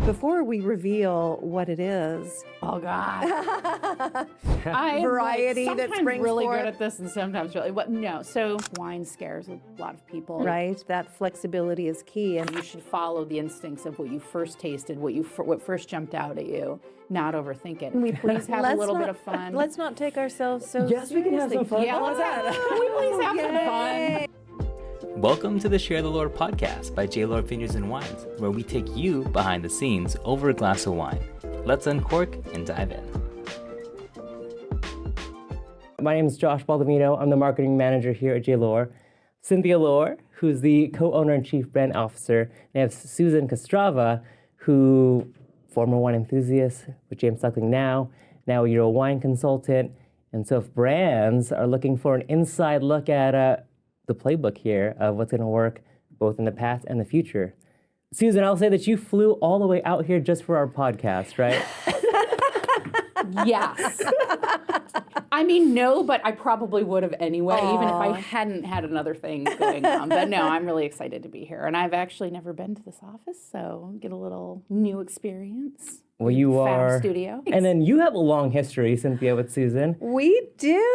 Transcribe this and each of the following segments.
Before we reveal what it is, oh God, I'm variety that sometimes springs really forth. good at this, and sometimes really. What? No, so wine scares a lot of people. Right, that flexibility is key, and You should follow the instincts of what you first tasted, what first jumped out at you. Not overthink it. Can we please have a little bit of fun? Let's not take ourselves so Yes, we can have some fun. Yeah, let's Can we please have some fun? Welcome to the Share the Lohr podcast by J. Lohr Vineyards and Wines, where we take you behind the scenes over a glass of wine. Let's uncork and dive in. My name is Josh Baldovino. I'm the marketing manager here at J. Lohr. Cynthia Lohr, who's the co-owner and chief brand officer. And I have Susan Kostrzewa, who former wine enthusiast with James Suckling now you're a wine consultant. And so if brands are looking for an inside look at the playbook here of what's going to work both in the past and the future. Susan, I'll say that you flew all the way out here just for our podcast, right? Yes. I mean, no, but I probably would have anyway, even if I hadn't had another thing going on. But no, I'm really excited to be here. And I've actually never been to this office, so get a little new experience. Well, you Fab are. Studio. And then you have a long history, Cynthia, with Susan. we do.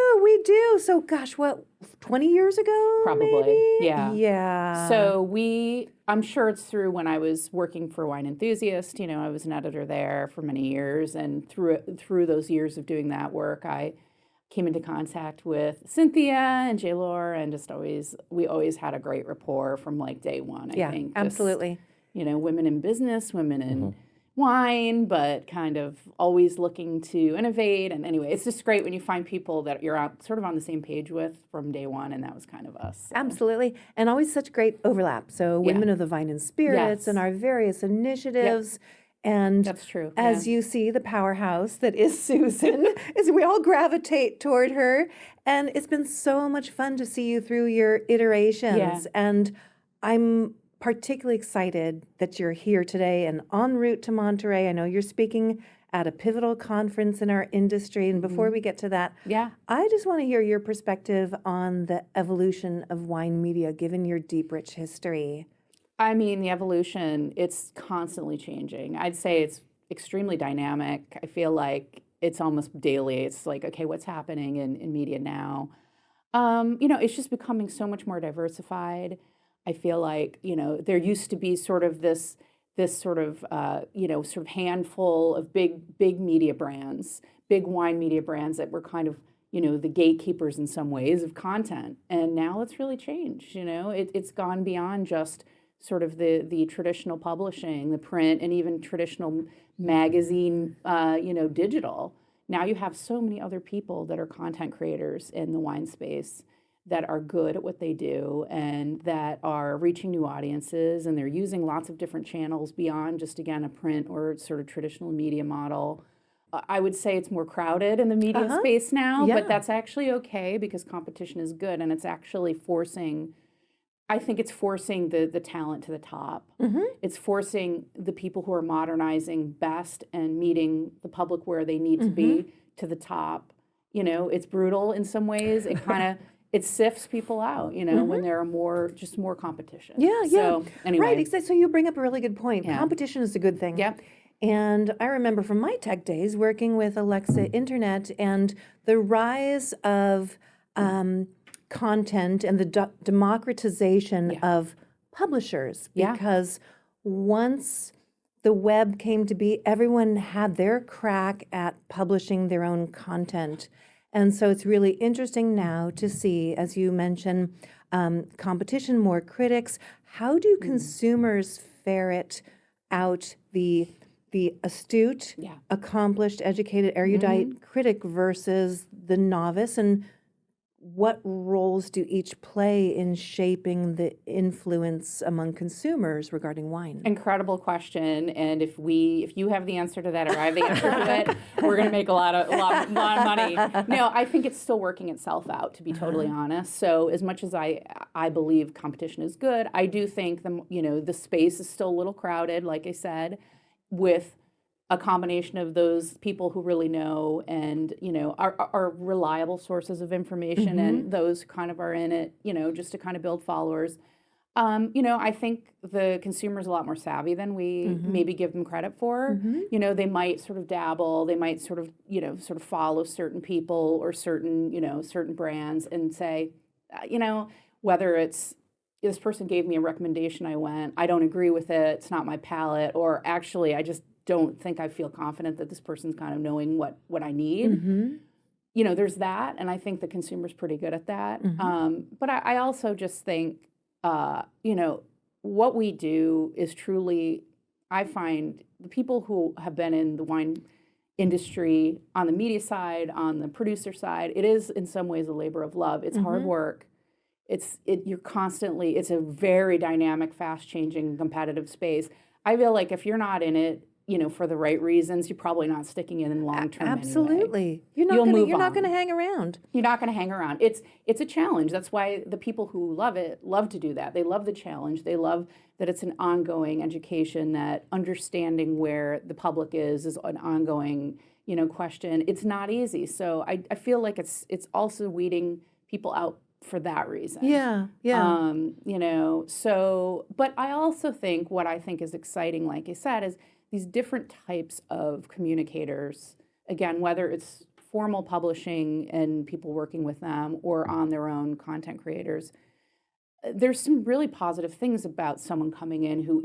So, gosh, what, 20 years ago? Probably, maybe? yeah. So I'm sure it's through when I was working for Wine Enthusiast. You know, I was an editor there for many years, and through those years of doing that work, I came into contact with Cynthia and J. Lohr, and we always had a great rapport from like day one. I think. Absolutely. You know, women in business, women in wine, but kind of always looking to innovate. And anyway, it's just great when you find people that you're sort of on the same page with from day one, and that was kind of us. So. Absolutely. And always such great overlap. So Women of the Vine and Spirits and our various initiatives. And that's true. As you see, the powerhouse that is Susan, is we all gravitate toward her. And it's been so much fun to see you through your iterations. Yeah. And I'm particularly excited that you're here today and en route to Monterey. I know you're speaking at a pivotal conference in our industry. And before we get to that, I just want to hear your perspective on the evolution of wine media, given your deep, rich history. I mean, the evolution, it's constantly changing. I'd say it's extremely dynamic. I feel like it's almost daily. It's like, okay, what's happening in media now? You know, it's just becoming so much more diversified. I feel like, you know, there used to be sort of this sort of, you know, sort of handful of big media brands, big wine media brands that were kind of, you know, the gatekeepers in some ways of content. And now it's really changed, you know, it's gone beyond just sort of the traditional publishing, the print, and even traditional magazine, you know, digital. Now you have so many other people that are content creators in the wine space that are good at what they do and that are reaching new audiences, and they're using lots of different channels beyond just, again, a print or sort of traditional media model. I would say it's more crowded in the media space now, but that's actually okay because competition is good, and it's actually forcing, I think it's forcing the talent to the top. It's forcing the people who are modernizing best and meeting the public where they need to be to the top. You know, it's brutal in some ways. It kind of it sifts people out, you know, when there are more competition. So, anyway. Right, so you bring up a really good point. Yeah. Competition is a good thing. Yep. And I remember from my tech days working with Alexa Internet and the rise of content and the democratization of publishers. Because once the web came to be, everyone had their crack at publishing their own content. And so it's really interesting now to see, as you mentioned, competition, more critics. How do consumers ferret out the astute, accomplished, educated, erudite critic versus the novice? And what roles do each play in shaping the influence among consumers regarding wine? Incredible question, and if you have the answer to that, or I have the answer to it, we're going to make a lot of money. No, I think it's still working itself out, to be totally honest. So as much as I believe competition is good, I do think the space is still a little crowded, like I said, with a combination of those people who really know and, you know, are reliable sources of information, and those kind of are in it, you know, just to kind of build followers. I think the consumer's a lot more savvy than we maybe give them credit for. They might sort of dabble, they might sort of follow certain people or certain brands and say, whether it's this person gave me a recommendation, I don't agree with it, it's not my palate, or actually I just don't think I feel confident that this person's kind of knowing what I need. There's that, and I think the consumer's pretty good at that. But I also just think, what we do is truly, I find the people who have been in the wine industry on the media side, on the producer side, it is in some ways a labor of love. It's hard work. It's a very dynamic, fast-changing, competitive space. I feel like if you're not in it, for the right reasons, you're probably not sticking in long term. Absolutely, anyway. You're not going to hang around. You're not going to hang around. It's a challenge. That's why the people who love it love to do that. They love the challenge. They love that it's an ongoing education. That understanding where the public is an ongoing question. It's not easy. So I feel like it's also weeding people out for that reason. Yeah. So, but I also think what I think is exciting, like I said, is these different types of communicators, again, whether it's formal publishing and people working with them or on their own content creators, there's some really positive things about someone coming in who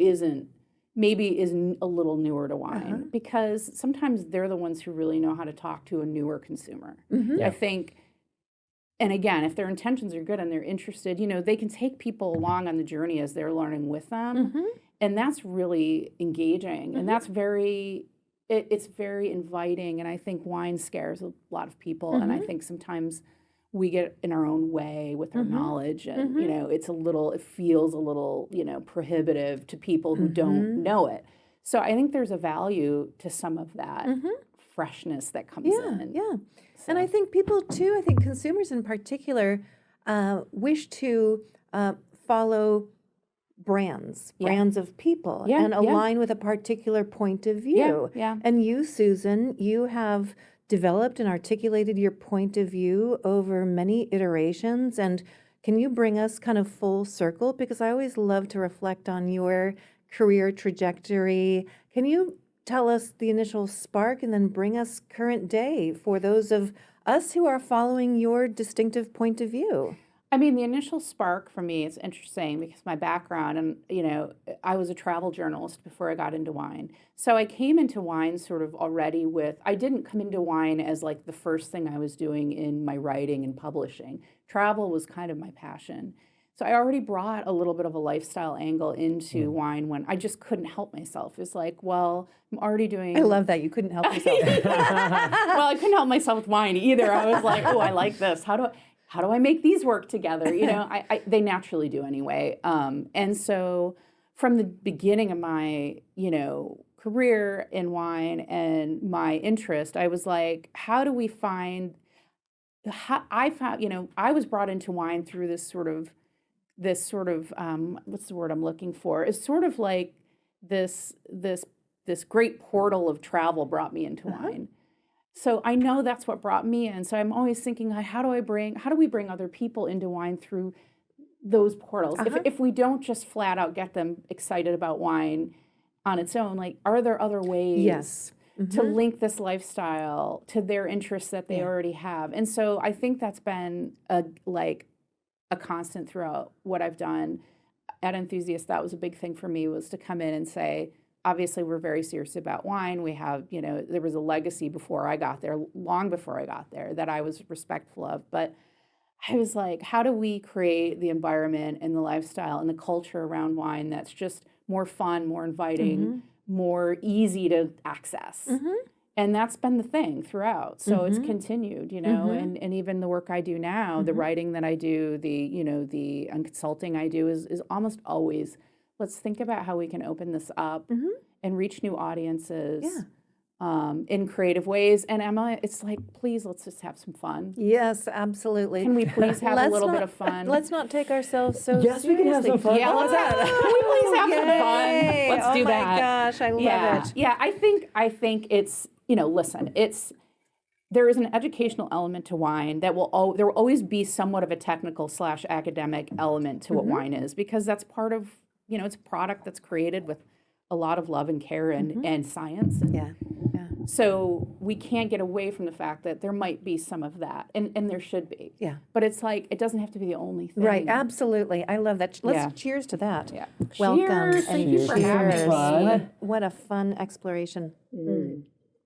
maybe is a little newer to wine, because sometimes they're the ones who really know how to talk to a newer consumer. I think. And again, if their intentions are good and they're interested, they can take people along on the journey as they're learning with them. And that's really engaging. And that's it's very inviting. And I think wine scares a lot of people. And I think sometimes we get in our own way with our knowledge. And, it feels a little, prohibitive to people who don't know it. So I think there's a value to some of that freshness that comes in. Yeah. And I think people too, I think consumers in particular, wish to follow brands of people and align with a particular point of view. And you, Susan, you have developed and articulated your point of view over many iterations. And can you bring us kind of full circle? Because I always love to reflect on your career trajectory. Can you tell us the initial spark and then bring us current day for those of us who are following your distinctive point of view? I mean, the initial spark for me is interesting because my background, and I was a travel journalist before I got into wine. So I came into wine sort of already I didn't come into wine as like the first thing I was doing in my writing and publishing. Travel was kind of my passion. So I already brought a little bit of a lifestyle angle into wine when I just couldn't help myself. It's like, well, I'm already doing... I love that. You couldn't help yourself. Well, I couldn't help myself with wine either. I was like, oh, I like this. How do I make these work together? They naturally do anyway. And so from the beginning of my, career in wine and my interest, I was like, how do we find... I found, I was brought into wine through this sort of what's the word I'm looking for? It's sort of like this great portal of travel brought me into wine. So I know that's what brought me in. So I'm always thinking, how do we bring other people into wine through those portals? If we don't just flat out get them excited about wine on its own, like, are there other ways to link this lifestyle to their interests that they already have? And so I think that's been a constant throughout what I've done at Enthusiast. That was a big thing for me, was to come in and say, obviously we're very serious about wine. We have, there was a legacy before I got there, long before I got there, that I was respectful of. But I was like, how do we create the environment and the lifestyle and the culture around wine that's just more fun, more inviting, more easy to access? And that's been the thing throughout. So it's continued, and even the work I do now, the writing that I do, the consulting I do is almost always, let's think about how we can open this up and reach new audiences in creative ways. And Emma, it's like, please, let's just have some fun. Yes, absolutely. Can we please have a little bit of fun? Let's not take ourselves so Yes, seriously. we can have some fun. Yeah, let's have, can we please have some fun? Let's do that. Oh my gosh, I love it. Yeah, I think it's, listen, there is an educational element to wine that there will always be somewhat of a technical / academic element to what wine is, because that's part of, it's a product that's created with a lot of love and care and science. Yeah. So we can't get away from the fact that there might be some of that, and there should be. Yeah. But it's like, it doesn't have to be the only thing. Right, absolutely. I love that. Let's Yeah. cheers to that. Yeah. Welcome. Cheers. Thank you for cheers. having me. What a fun exploration.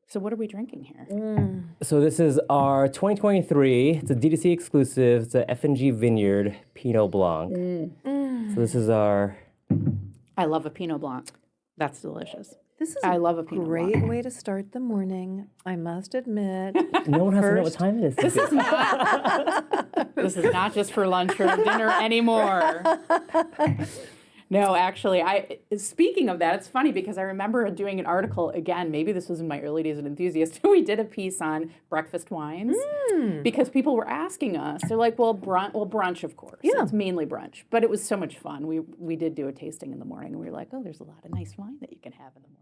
So what are we drinking here? So this is our 2023. It's a D2C exclusive. It's a F&G Vineyard Pinot Blanc. So this is our. I love a Pinot Blanc. That's delicious. This is I a love a Pinot great Blanc. way to start the morning, I must admit. No one has to know what time it is. This is not just for lunch or dinner anymore. No, actually, speaking of that, it's funny because I remember doing an article, again, maybe this was in my early days at Enthusiast, we did a piece on breakfast wines because people were asking us. They're like, well, brunch, of course. Yeah. It's mainly brunch, but it was so much fun. We did do a tasting in the morning, and we were like, oh, there's a lot of nice wine that you can have in the morning.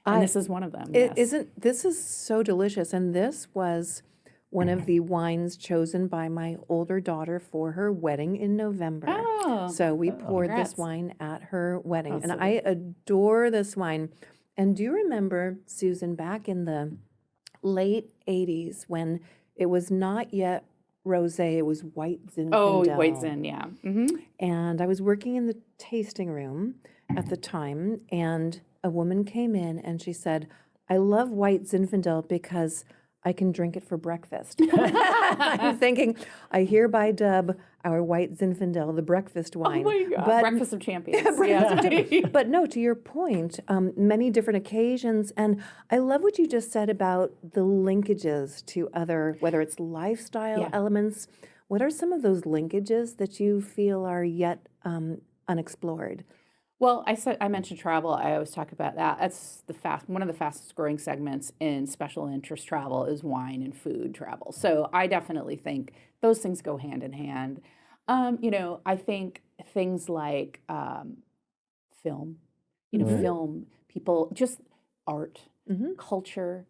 And this is one of them, yes. This is so delicious, and this was one of the wines chosen by my older daughter for her wedding in November. Oh, so we poured congrats. this wine at her wedding, and sweet. I adore this wine. And do you remember, Susan, back in the late 80s when it was not yet rosé, it was white Zinfandel. Oh, white Zin, yeah. And I was working in the tasting room at the time, and a woman came in and she said, I love white Zinfandel because I can drink it for breakfast. I'm thinking, I hereby dub our white Zinfandel the breakfast wine. Oh my God. Breakfast of Champions. Breakfast of Champions. But no, to your point, many different occasions. And I love what you just said about the linkages to other, whether it's lifestyle elements. What are some of those linkages that you feel are yet unexplored? Well, I mentioned travel. I always talk about that. That's one of the fastest growing segments in special interest travel is wine and food travel. So I definitely think those things go hand in hand. I think things like film, film, people, just art, culture,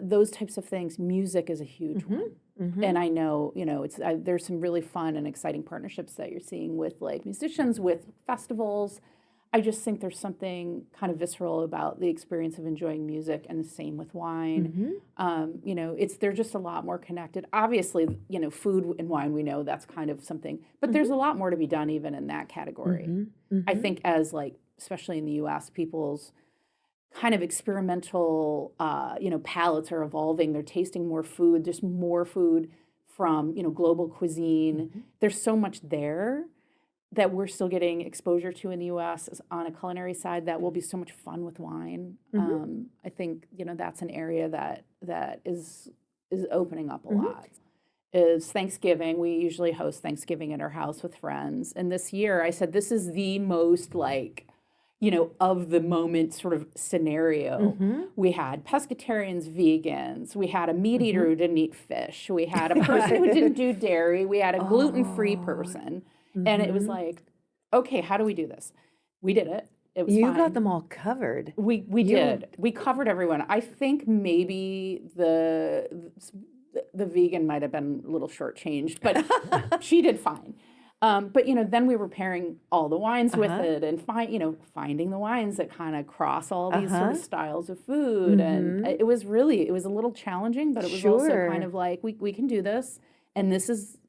those types of things. Music is a huge one. And I know, there's some really fun and exciting partnerships that you're seeing with like musicians, with festivals. I just think there's something kind of visceral about the experience of enjoying music, and the same with wine. They're just a lot more connected. Obviously, food and wine, we know that's kind of something, but there's a lot more to be done even in that category. I think as like, especially in the US, people's kind of experimental, palates are evolving. They're tasting more food. There's more food from, global cuisine. There's so much there that we're still getting exposure to in the U.S. on a culinary side that will be so much fun with wine. I think, that's an area that is opening up a lot. Is Thanksgiving. We usually host Thanksgiving at our house with friends. And this year I said, this is the most like, of the moment sort of scenario. We had pescatarians, vegans. We had a meat eater who didn't eat fish. We had a person who didn't do dairy. We had a gluten-free person. And it was like, okay, how do we do this? We did it. It was You fine. got them all covered. We did. We covered everyone. I think maybe the vegan might have been a little shortchanged, but she did fine. But then we were pairing all the wines with it, and finding the wines that kind of cross all these sort of styles of food, and it was a little challenging, but it was also kind of like we can do this, and this is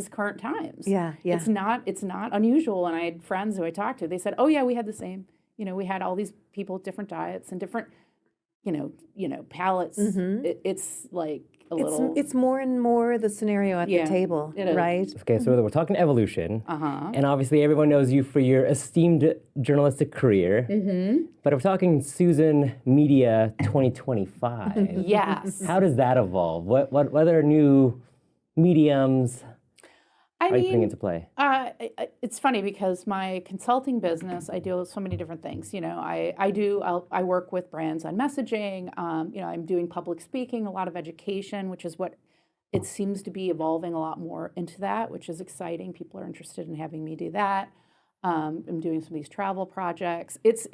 current times. Yeah. It's not unusual. And I had friends who I talked to. They said, "Oh yeah, we had the same. We had all these people with different diets and different, palates. It's like." It's more and more the scenario at the table, right? Okay, so we're talking evolution. Uh-huh. And obviously everyone knows you for your esteemed journalistic career. But we're talking Susan Media 2025. Yes. How does that evolve? What other new mediums are you putting into play? It's funny because my consulting business, I deal with so many different things. I work with brands on messaging. I'm doing public speaking, a lot of education, which is what it seems to be evolving a lot more into that, which is exciting. People are interested in having me do that. I'm doing some of these travel projects. It's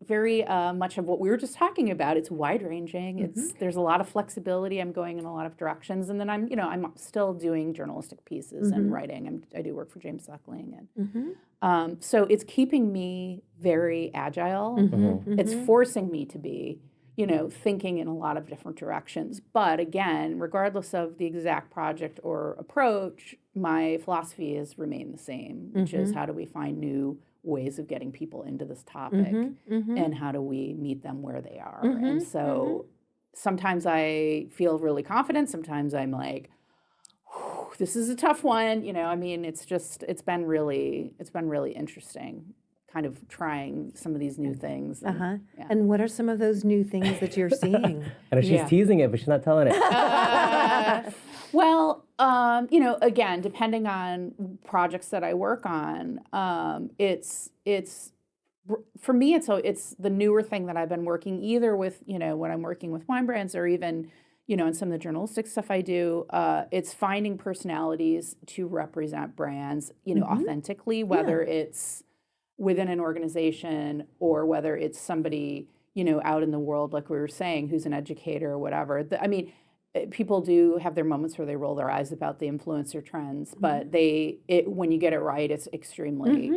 very much of what we were just talking about. It's wide ranging. There's a lot of flexibility. I'm going in a lot of directions, and then I'm still doing journalistic pieces and writing. I do work for James Suckling, and so it's keeping me very agile. It's forcing me to be, thinking in a lot of different directions. But again, regardless of the exact project or approach, my philosophy has remained the same, which is how do we find new ways of getting people into this topic and how do we meet them where they are. And so sometimes I feel really confident. Sometimes I'm like, this is a tough one. It's been really interesting kind of trying some of these new things. And what are some of those new things that you're seeing? I know she's teasing it, but she's not telling it. Well, again, depending on projects that I work on, it's for me, it's the newer thing that I've been working either with, when I'm working with wine brands or even, in some of the journalistic stuff I do, it's finding personalities to represent brands, authentically, whether it's within an organization or whether it's somebody, out in the world, like we were saying, who's an educator or whatever. People do have their moments where they roll their eyes about the influencer trends, but when you get it right, it's extremely,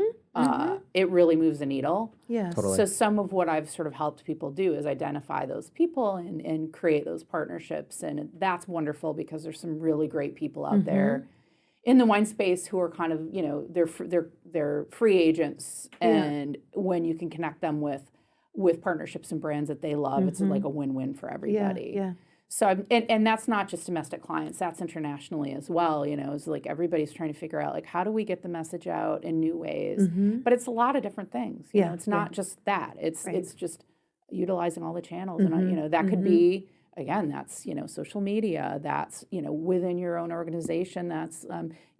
it really moves the needle. Yes. Totally. So some of what I've sort of helped people do is identify those people and create those partnerships. And that's wonderful because there's some really great people out there in the wine space who are kind of, they're free agents. And when you can connect them with partnerships and brands that they love, it's like a win-win for everybody. Yeah. So, and that's not just domestic clients, that's internationally as well. It's like everybody's trying to figure out, like, how do we get the message out in new ways? But it's a lot of different things. You know, it's not just that. It's just utilizing all the channels. And, that could be, again, that's, social media, that's, within your own organization, that's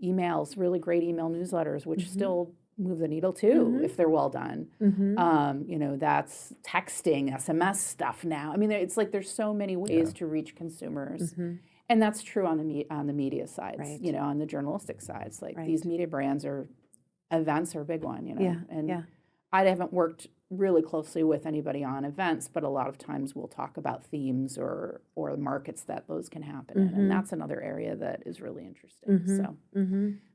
emails, really great email newsletters, which still move the needle too, if they're well done. That's texting, SMS stuff now. I mean, it's like there's so many ways to reach consumers. And that's true on the media sides, on the journalistic sides. Like these media brands events are a big one, I haven't worked really closely with anybody on events, but a lot of times we'll talk about themes or markets that those can happen in. And that's another area that is really interesting. So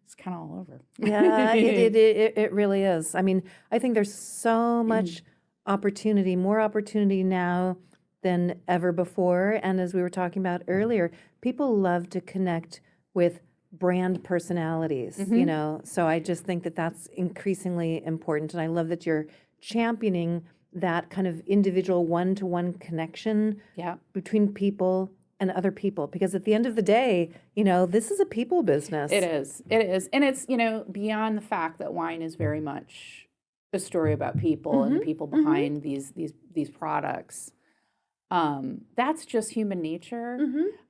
it's kind of all over. Yeah, it really is. I mean, I think there's so much opportunity, more opportunity now than ever before. And as we were talking about earlier, people love to connect with brand personalities, so I just think that that's increasingly important. And I love that you're championing that kind of individual one-to-one connection between people and other people, because at the end of the day, this is a people business. It is. And it's, beyond the fact that wine is very much a story about people and the people behind these products. That's just human nature.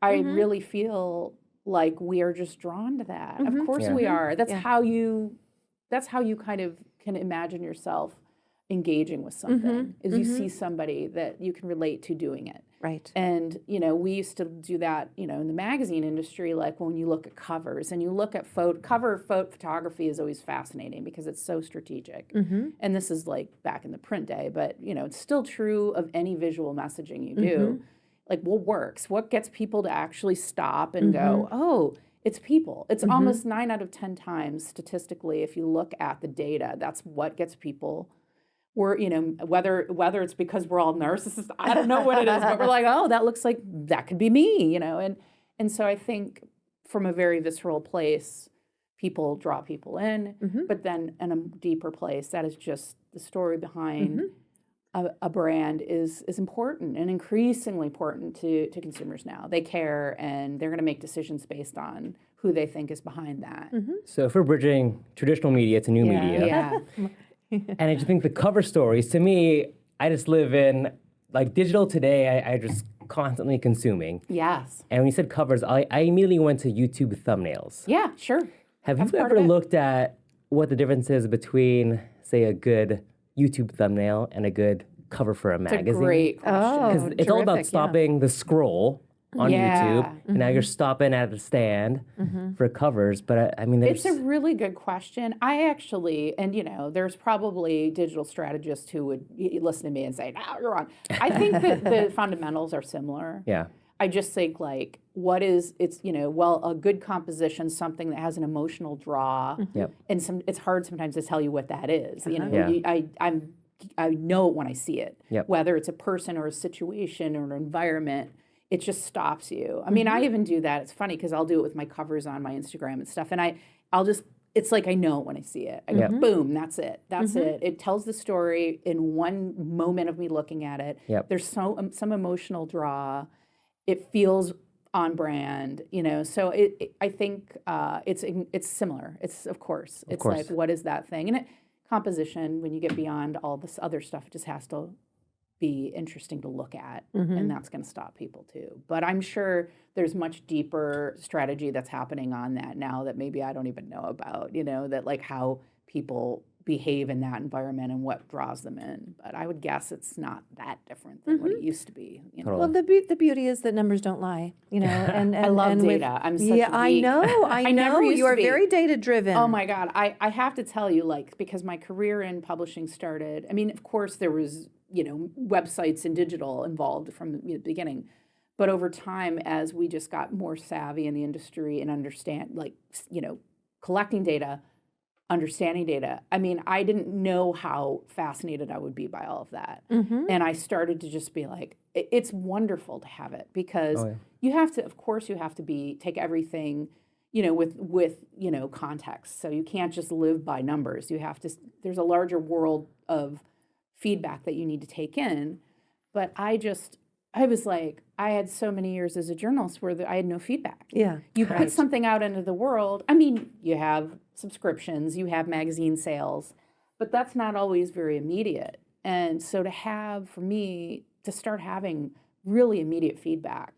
I really feel like we are just drawn to that. Of course we are. That's how you kind of can imagine yourself engaging with something, is you see somebody that you can relate to doing it. Right. And, we used to do that, in the magazine industry, like when you look at covers and you look at cover photography is always fascinating because it's so strategic. And this is like back in the print day, but, it's still true of any visual messaging you do. Like what works? What gets people to actually stop and go, oh, it's people. It's almost 9 out of 10 times statistically, if you look at the data, that's what gets people. We're, whether it's because we're all narcissists, I don't know what it is, but we're like, oh, that looks like that could be me, and so I think from a very visceral place, people draw people in, but then in a deeper place, that is just the story behind a brand is important and increasingly important to consumers now. They care and they're going to make decisions based on who they think is behind that. So if we're bridging traditional media to new media, and I just think the cover stories, to me, I just live in, like digital today, I just constantly consuming. Yes. And when you said covers, I immediately went to YouTube thumbnails. Yeah, sure. Have you ever looked at what the difference is between, say, a good YouTube thumbnail and a good cover for a magazine? It's a great question. Because it's all about stopping the scroll on Yeah. YouTube, and now you're stopping at the stand for covers. But I mean, there's It's a really good question. I actually, and there's probably digital strategists who would listen to me and say, "No, you're wrong." I think that the fundamentals are similar. yeah, I just think like, a good composition, something that has an emotional draw, Yep. and it's hard sometimes to tell you what that is. Yeah. I know it when I see it, Yep. whether it's a person or a situation or an environment. It just stops you. I mean, I even do that. It's funny because I'll do it with my covers on my Instagram and stuff, and it's like I know it when I see it. I go, boom, that's it. That's it. It tells the story in one moment of me looking at it. Yep. There's some emotional draw. It feels on brand, So I think it's similar. It's of course. Like, what is that thing? And composition, when you get beyond all this other stuff, it just has to be interesting to look at, and that's going to stop people too. But I'm sure there's much deeper strategy that's happening on that now that maybe I don't even know about, that like how people behave in that environment and what draws them in. But I would guess it's not that different than what it used to be. Well, the beauty is that numbers don't lie, and I love and data. I'm such a geek. I know. I never know. used You to are be. very data driven. Oh my God. I have to tell you, like, because my career in publishing started, I mean, of course there was, websites and digital involved from the beginning. But over time, as we just got more savvy in the industry and understand, collecting data, understanding data, I mean, I didn't know how fascinated I would be by all of that. And I started to just be like, it's wonderful to have it because you have to, of course, take everything, with context. So you can't just live by numbers. You have to, there's a larger world of feedback that you need to take in. But I was like, I had so many years as a journalist where I had no feedback. Yeah. You put something out into the world. I mean, you have subscriptions, you have magazine sales, but that's not always very immediate. And so for me to start having really immediate feedback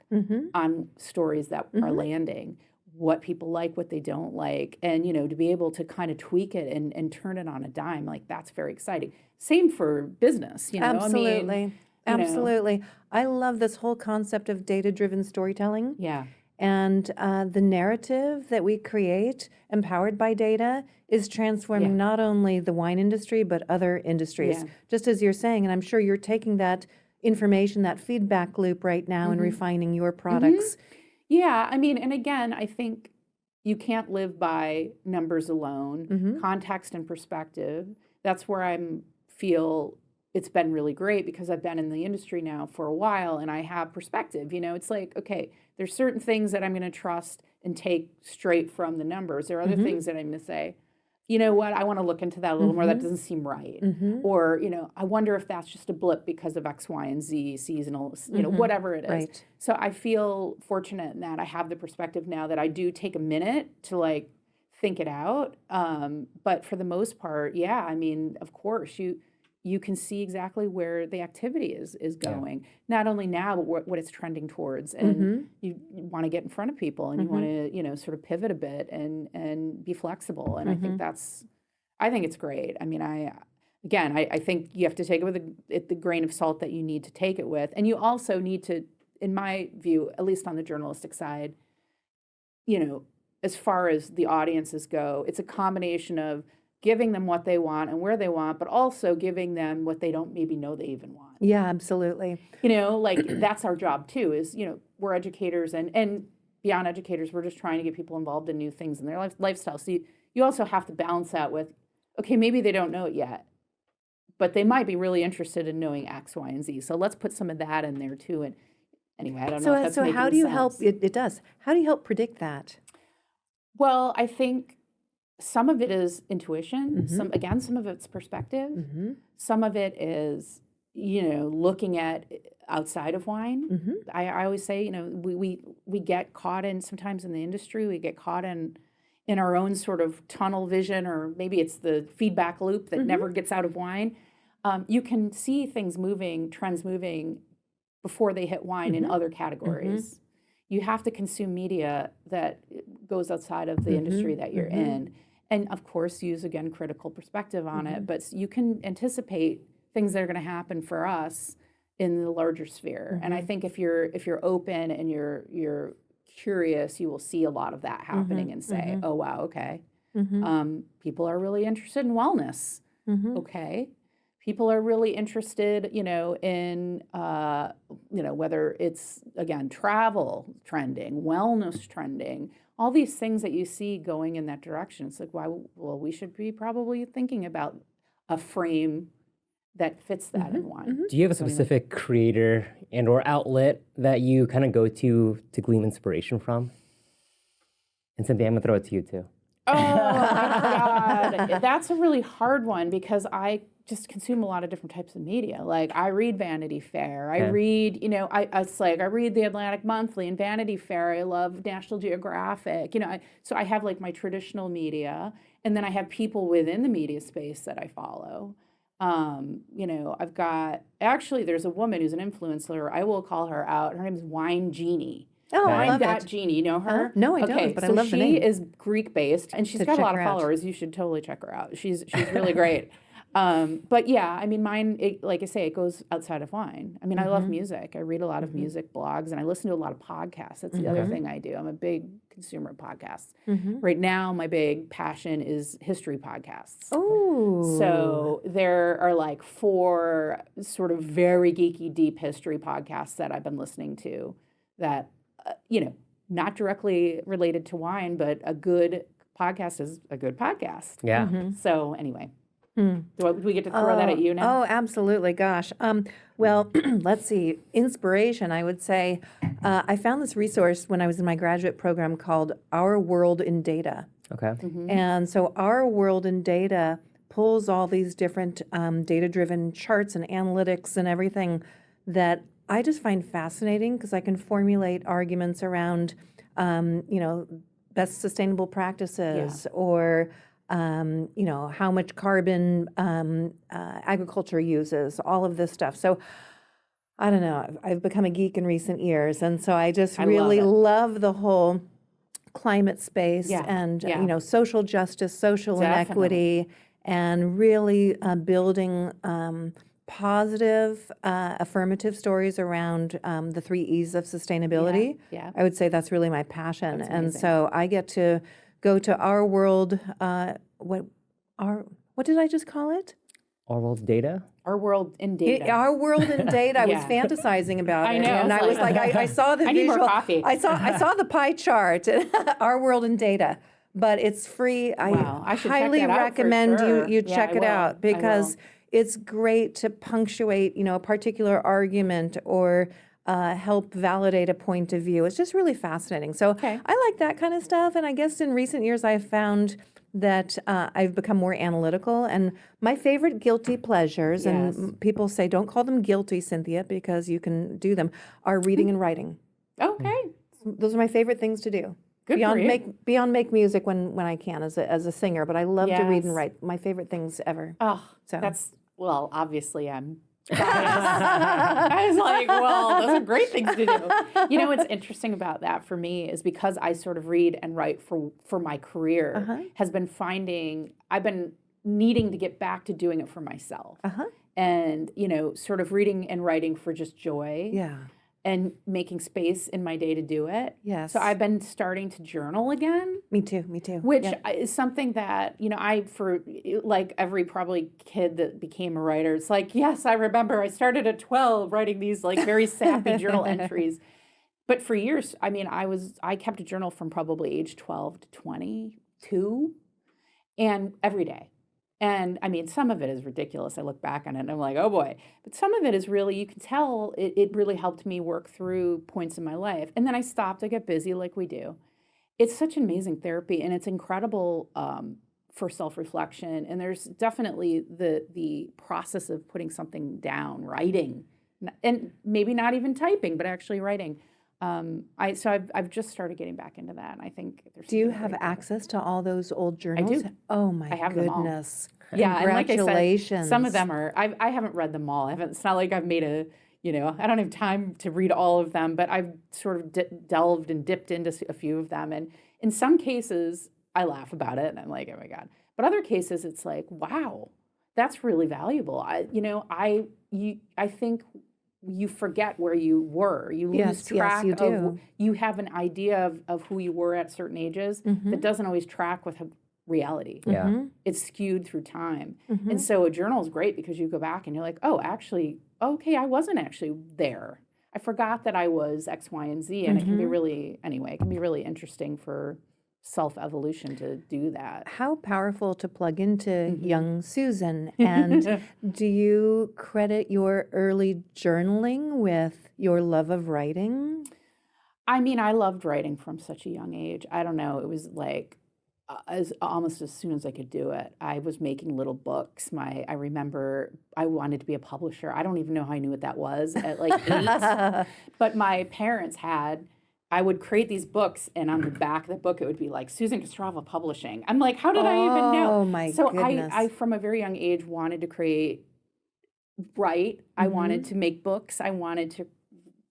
on stories that are landing, what people like, what they don't like, and to be able to kind of tweak it and turn it on a dime, like that's very exciting. Same for business, Absolutely. Absolutely. I love this whole concept of data-driven storytelling. Yeah. And the narrative that we create, empowered by data, is transforming not only the wine industry, but other industries. Yeah. Just as you're saying, and I'm sure you're taking that information, that feedback loop right now and refining your products. Yeah, I mean, and again, I think you can't live by numbers alone, context and perspective. That's where feel it's been really great because I've been in the industry now for a while and I have perspective. It's like, okay, there's certain things that I'm going to trust and take straight from the numbers. There are other things that I'm going to say, you know what, I want to look into that a little more. That doesn't seem right. Or, I wonder if that's just a blip because of X, Y, and Z, seasonal, whatever it is. Right. So I feel fortunate in that I have the perspective now that I do take a minute to like think it out. But for the most part, yeah, I mean, of course, you can see exactly where the activity is going. Not only now, but what it's trending towards. And you want to get in front of people and you want to, sort of pivot a bit and be flexible. And I think it's great. I mean, I think you have to take it with the grain of salt that you need to take it with. And you also need to, in my view, at least on the journalistic side, as far as the audiences go, it's a combination of giving them what they want and where they want, but also giving them what they don't maybe know they even want. Yeah, absolutely. Like that's our job too, is, we're educators and beyond educators, we're just trying to get people involved in new things in their lifestyle. So you also have to balance that with, okay, maybe they don't know it yet, but they might be really interested in knowing X, Y, and Z. So let's put some of that in there too. And anyway, I don't know if that's making sense. So how do you help, it does, how do you help predict that? Well, I think some of it is intuition. Some of it's perspective. Some of it is, looking at outside of wine. I always say, we get caught in, sometimes in the industry, we get caught in our own sort of tunnel vision, or maybe it's the feedback loop that never gets out of wine. You can see things moving, trends moving before they hit wine in other categories. You have to consume media that goes outside of the industry that you're in. And of course, use, again, critical perspective on it. But you can anticipate things that are going to happen for us in the larger sphere. And I think if you're open and you're curious, you will see a lot of that happening and say, oh wow, okay. People are really interested in wellness. Okay. People are really interested, in, whether it's, again, travel trending, wellness trending, all these things that you see going in that direction. It's like, well, we should be probably thinking about a frame that fits that in wine. Do you have a specific creator and or outlet that you kind of go to glean inspiration from? And Cynthia, I'm going to throw it to you too. Oh, my God. That's a really hard one because I just consume a lot of different types of media. Like I read Vanity Fair. I read, I read the Atlantic Monthly and Vanity Fair. I love National Geographic. So I have like my traditional media, and then I have people within the media space that I follow. I've got, actually there's a woman who's an influencer. I will call her out. Her name is Wine Genie. Oh, I love That it. Genie, you know her? No, I don't, but I love the name. She is Greek-based, and she's got a lot of check her out. followers. You should totally check her out. She's really great. But yeah, I mean, mine, like I say, it goes outside of wine. I mean, I love music. I read a lot of music blogs, and I listen to a lot of podcasts. That's the other thing I do. I'm a big consumer of podcasts. Right now, my big passion is history podcasts. Oh. So there are like 4 sort of very geeky, deep history podcasts that I've been listening to that, not directly related to wine, but a good podcast is a good podcast. Yeah. So anyway. Do we get to throw that at you now? Oh, absolutely. Gosh. Well, let's see. Inspiration, I would say. I found this resource when I was in my graduate program called Our World in Data. Okay. And so Our World in Data pulls all these different data-driven charts and analytics and everything that I just find fascinating because I can formulate arguments around, best sustainable practices or how much carbon agriculture uses, all of this stuff. So I don't know, I've become a geek in recent years. And so I just really love the whole climate space and, social justice, social inequity, and really building positive, affirmative stories around the 3 E's of sustainability. I would say that's really my passion. And so I get to go to Our World, what did I just call it? Our World's Data? Our World in Data. Our World in Data. I was fantasizing about it. I know. And I was like, I saw the I need visual. more coffee. I saw the pie chart, Our World in Data. But it's free. I should check highly that out for recommend sure. you Yeah, check I it will. out because it's great to punctuate, a particular argument or help validate a point of view. It's just really fascinating. So I like that kind of stuff. And I guess in recent years, I've found that I've become more analytical. And my favorite guilty pleasures, and people say, don't call them guilty, Cynthia, because you can do them, are reading and writing. Okay. Those are my favorite things to do. Good for you. Beyond make music when I can as a singer, but I love to read and write. My favorite things ever. Oh, So. well, obviously I'm biased. I was like, well, those are great things to do. What's interesting about that for me is because I sort of read and write for my career, I've been needing to get back to doing it for myself. And, sort of reading and writing for just joy. Yeah. And making space in my day to do it. Yes. So I've been starting to journal again. Me too. Which is something that, for like every probably kid that became a writer, it's like, yes, I remember I started at 12 writing these like very sappy journal entries. But for years, I mean, I kept a journal from probably age 12 to 22 and every day. And I mean, some of it is ridiculous. I look back on it and I'm like, oh boy. But some of it is really, you can tell it really helped me work through points in my life. And then I stopped, I get busy like we do. It's such an amazing therapy and it's incredible for self-reflection. And there's definitely the process of putting something down, writing, and maybe not even typing, but actually writing. I've just started getting back into that. And I think there's. Do you have access to all those old journals? do. Oh my I have them all. goodness! Yeah, and like I Congratulations. said, some of them are. I haven't read them all. It's not like I've made a. I don't have time to read all of them, but I've sort of delved and dipped into a few of them, and in some cases, I laugh about it, and I'm like, oh my god. But other cases, it's like, wow, that's really valuable. I think you forget where you were. You lose Yes, track you of, do. you have an idea of who you were at certain ages that doesn't always track with reality. Yeah. It's skewed through time. And so a journal is great because you go back and you're like, oh, actually, okay, I wasn't actually there. I forgot that I was X, Y, and Z. And it can be really, anyway, it can be really interesting for self-evolution to do that. How powerful to plug into young Susan. And do you credit your early journaling with your love of writing? I mean, I loved writing from such a young age. I don't know. It was like almost as soon as I could do it, I was making little books. I remember I wanted to be a publisher. I don't even know how I knew what that was at like 8. But my parents I would create these books, and on the back of the book, it would be like Susan Kostrzewa Publishing. I'm like, how did I even know? Oh my goodness. I, from a very young age, wanted to write. I wanted to make books. I wanted to,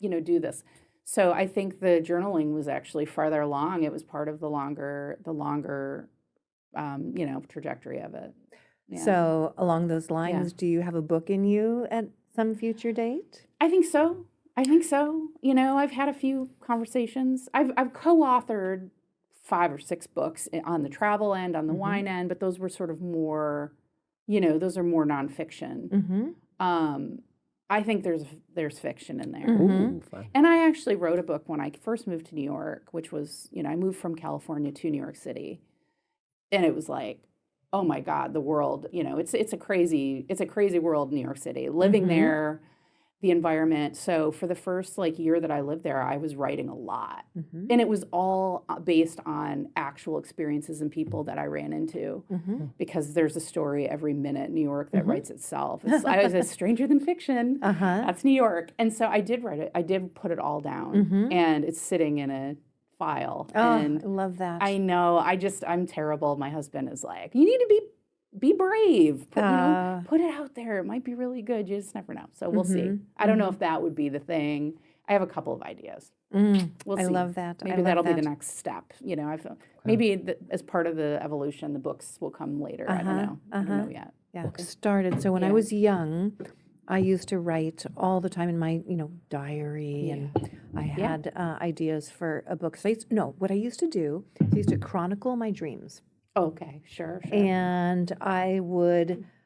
do this. So I think the journaling was actually farther along. It was part of the longer, trajectory of it. Yeah. So along those lines, do you have a book in you at some future date? I think so. I've had a few conversations. I've co-authored 5 or 6 books on the travel end, on the wine end, but those were sort of more, those are more nonfiction. I think there's fiction in there. Ooh, fun. And I actually wrote a book when I first moved to New York, which was, I moved from California to New York City. And it was like, oh my God, the world, it's a crazy world in New York City. Living there, the environment. So for the first year that I lived there, I was writing a lot. And it was all based on actual experiences and people that I ran into, because there's a story every minute in New York that writes itself. I was a stranger than fiction. That's New York. And so I did write it. I did put it all down, and it's sitting in a file. And I love that. I know. I'm terrible. My husband is like, you need to be brave. Put it out there. It might be really good. You just never know. So we'll see. I don't know if that would be the thing. I have a couple of ideas. We'll see. I love that. Maybe that'll be the next step. Maybe as part of the evolution, the books will come later. I don't know. I don't know yet. Yeah, started. So when I was young, I used to write all the time in my, diary, and I had ideas for a book. So what I used to do, I used to chronicle my dreams. Okay, sure. And I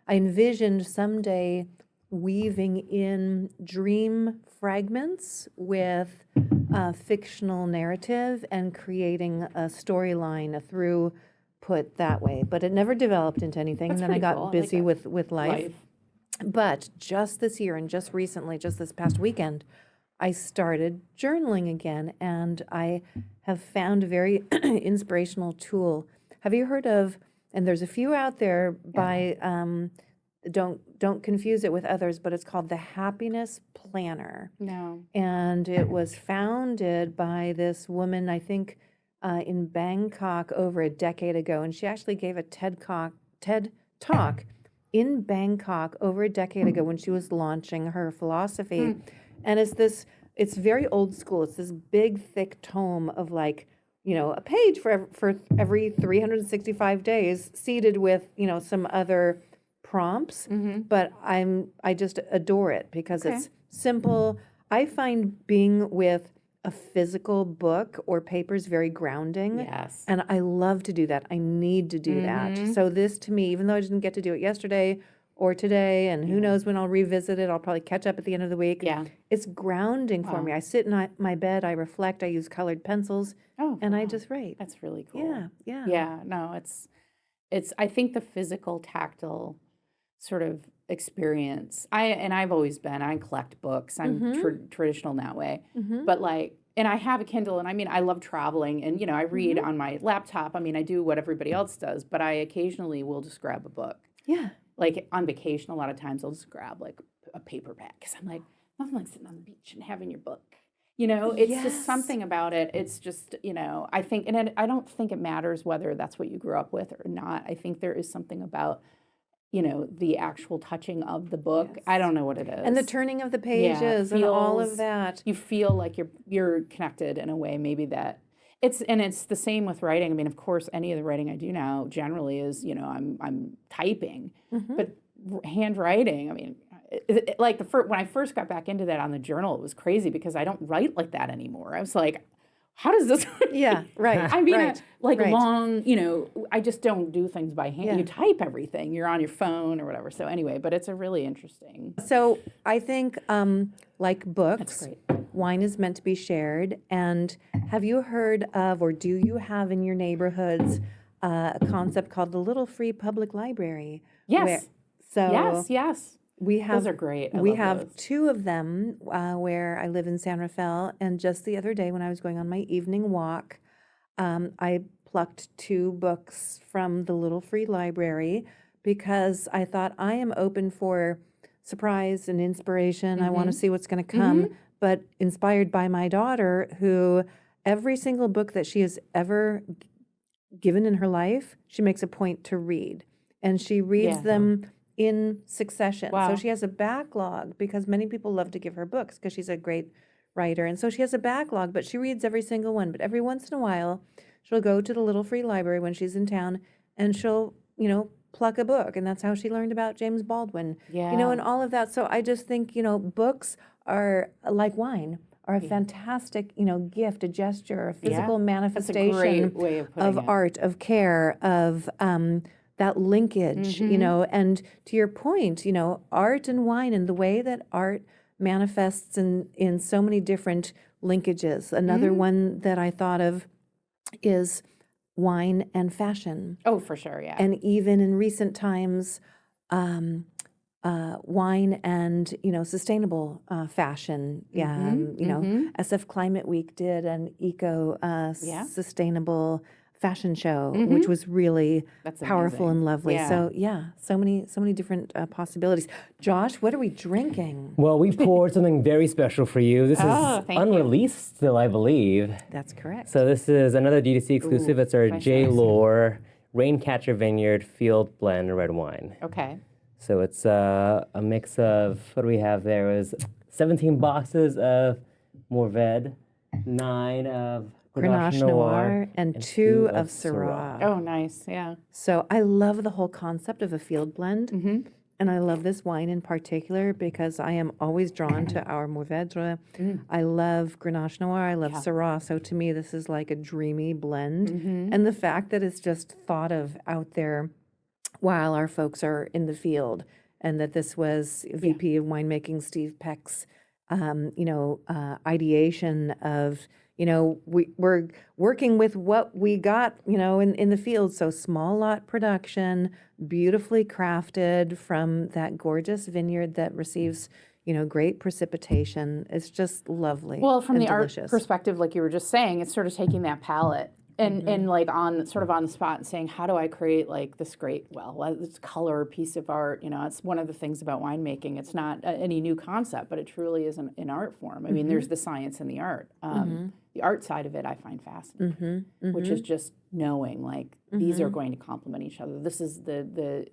envisioned someday weaving in dream fragments with a fictional narrative and creating a storyline, a throughput that way. But it never developed into anything. That's And then I pretty got cool. I busy like with life. But just this year and just recently, just this past weekend, I started journaling again, and I have found a very inspirational tool. Have you heard of, and there's a few out there by, don't confuse it with others, but it's called the Happiness Planner. No. And it was founded by this woman, I think, in Bangkok over a decade ago. And she actually gave a TED Talk in Bangkok over a decade ago when she was launching her philosophy. And it's very old school. It's this big, thick tome of a page for every 365 days, seeded with, some other prompts. But I just adore it because it's simple. I find being with a physical book or paper is very grounding. Yes. And I love to do that. I need to do that. So this, to me, even though I didn't get to do it yesterday or today, and who knows when I'll revisit it, I'll probably catch up at the end of the week. Yeah. It's grounding for me. I sit in my bed, I reflect, I use colored pencils, and I just write. That's really cool. Yeah. Yeah, no, it's I think the physical, tactile sort of experience. I've always been, I collect books. I'm traditional in that way. But and I have a Kindle, and I love traveling, and I read on my laptop. I do what everybody else does, but I occasionally will just grab a book. Yeah. On vacation, a lot of times I'll just grab a paperback, because I'm like, nothing like sitting on the beach and having your book. It's just something about it. It's just, I think, and I don't think it matters whether that's what you grew up with or not. I think there is something about, the actual touching of the book. Yes. I don't know what it is. And the turning of the pages and all of that. You feel like you're connected in a way maybe that it's the same with writing. Of course, any of the writing I do now generally is, I'm typing, but handwriting, like when I first got back into that on the journal, it was crazy because I don't write like that anymore. I was like, how does this? Yeah, right. I mean, right, like right. long, I just don't do things by hand. Yeah. You type everything. You're on your phone or whatever. So anyway, but it's a really interesting. So I think, like books, great. wine is meant to be shared. And have you heard of, or do you have in your neighborhoods, a concept called the Little Free Public Library? Yes. So Yes. we have, Those are great. I we love have those. 2 of them where I live in San Rafael. And just the other day when I was going on my evening walk, I plucked 2 books from the Little Free Library because I thought I am open for surprise and inspiration. I want to see what's going to come, but inspired by my daughter, who every single book that she has ever given in her life, she makes a point to read. And she reads Yeah. them in succession. Wow. So she has a backlog because many people love to give her books because she's a great writer. And so she has a backlog, but she reads every single one. But every once in a while, she'll go to the Little Free Library when she's in town and she'll, pluck a book. And that's how she learned about James Baldwin, Yeah. and all of that. So I just think, books are like wine, are a fantastic, gift, a gesture, a physical manifestation great way of putting it. art, of care, of that linkage, and to your point, art and wine and the way that art manifests in so many different linkages. Another one that I thought of is wine and fashion. Oh, for sure. Yeah. And even in recent times, wine and sustainable fashion. Yeah, SF Climate Week did an sustainable fashion show, which was really That's powerful amazing. and lovely. Yeah. So so many different possibilities. Josh, what are we drinking? Well, we poured something very special for you. This is thank you. unreleased still, I believe. That's correct. So this is another DTC exclusive. It's our nice, J. nice. Lohr Raincatcher Vineyard Field Blend red wine. Okay. So it's a mix of, what do we have there? It was 17 boxes of Mourvèdre, 9 of Grenache Noir and 2 of Syrah. Oh, nice. Yeah. So I love the whole concept of a field blend. And I love this wine in particular because I am always drawn to our Mourvèdre. I love Grenache Noir. I love Syrah. So to me, this is like a dreamy blend. And the fact that it's just thought of out there while our folks are in the field, and that this was VP of winemaking Steve Peck's, ideation of, we're working with what we got, in the field. So small lot production, beautifully crafted from that gorgeous vineyard that receives, great precipitation. It's just lovely. Well, from and the delicious. art perspective, like you were just saying, it's sort of taking that palette and like on the spot and saying, how do I create like this great, this color piece of art? It's one of the things about winemaking. It's not any new concept, but it truly is an art form. I mean, there's the science and the art. The art side of it I find fascinating, which is just knowing like these are going to complement each other. This is the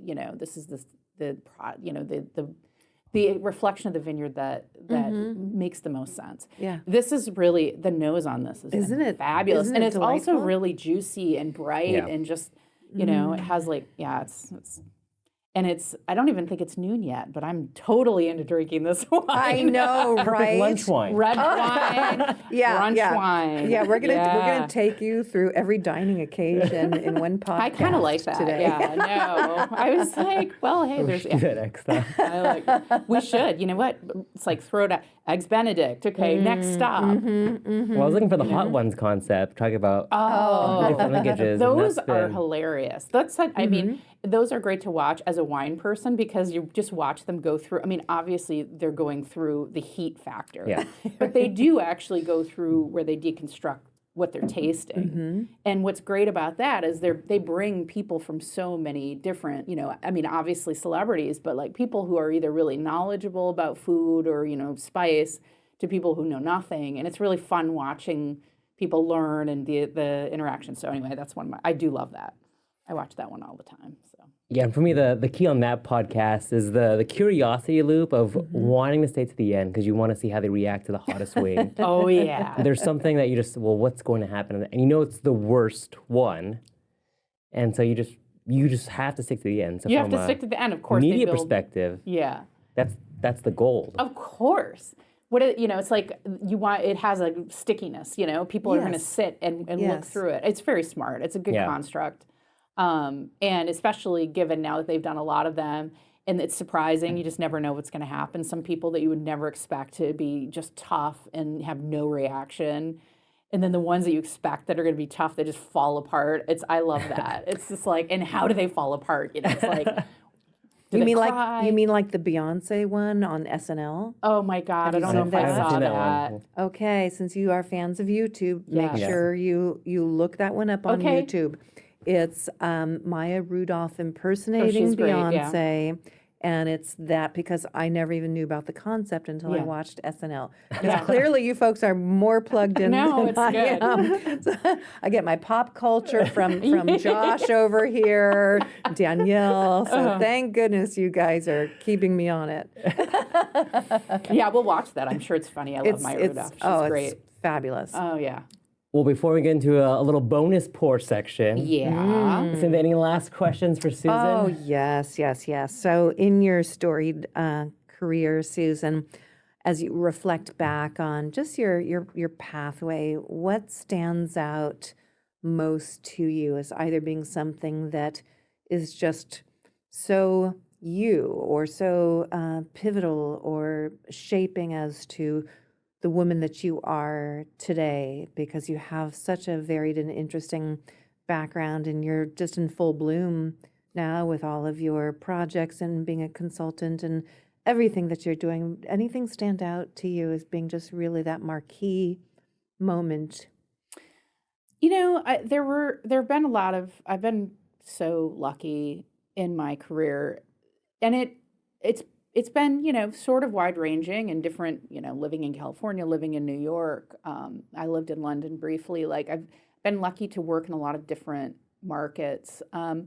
reflection of the vineyard that makes the most sense. Yeah. This is really, the nose on this Isn't it fabulous. isn't And it it's also delightful? really juicy and bright Yeah. and just, it has like, and I don't even think it's noon yet, but I'm totally into drinking this wine. I know, Perfect right? lunch wine. Red wine, brunch wine. Yeah, we're gonna take you through every dining occasion in one podcast. I kind of like that. today. Yeah, no. I was like, well, hey, there's. FedEx stuff. I like. We should. You know what? It's like throw it out. Eggs Benedict. Okay, next stop. Well, I was looking for the hot ones concept, talking about different linkages. and Those that's are been- hilarious. I mean, those are great to watch as a wine person because you just watch them go through. I mean, obviously they're going through the heat factor, Yeah. but they do actually go through where they deconstruct what they're tasting. And what's great about that is they bring people from so many different, I mean, obviously celebrities, but like people who are either really knowledgeable about food or, spice, to people who know nothing. And it's really fun watching people learn and the interaction. So anyway, that's I do love that. I watch that one all the time. So. Yeah, and for me, the key on that podcast is the curiosity loop of wanting to stay to the end because you want to see how they react to the hottest wing. Oh yeah. There's something that you just, what's going to happen? And it's the worst one. And so you just have to stick to the end. So You have from to a stick to the end, of course. media they build, perspective, Yeah. that's that's the goal. Of course. It's like it has a stickiness, people are going to Yes. sit and look Yes. through it. It's very smart. It's a good construct. And especially given now that they've done a lot of them, and it's surprising, you just never know what's going to happen. Some people that you would never expect to be just tough and have no reaction. And then the ones that you expect that are going to be tough, they just fall apart. I love that. It's just like, and how do they fall apart? It's like, do they cry? You mean like the Beyonce one on SNL? Oh my God, I don't know if I I haven't saw seen that that. one. Okay, since you are fans of YouTube, make Yes. sure you look that one up on Okay. YouTube. It's Maya Rudolph impersonating she's great, yeah. Beyonce. And it's that because I never even knew about the concept until I Yeah. watched SNL. Because clearly you folks are more plugged in No, than it's I good. am. So I get my pop culture from Josh over here, Danielle. So thank goodness you guys are keeping me on it. Yeah, we'll watch that. I'm sure it's funny. I love Maya Rudolph. She's great. It's fabulous. Oh, yeah. Well, before we get into a little bonus pour section, Yeah. Cynthia, any last questions for Susan? Oh, yes. So in your storied career, Susan, as you reflect back on just your pathway, what stands out most to you as either being something that is just so you or so pivotal or shaping as to the woman that you are today, because you have such a varied and interesting background and you're just in full bloom now with all of your projects and being a consultant and everything that you're doing. Anything stand out to you as being just really that marquee moment? There have been a lot of, I've been so lucky in my career, and it's been, sort of wide ranging and different, living in California, living in New York. I lived in London briefly. Like I've been lucky to work in a lot of different markets. I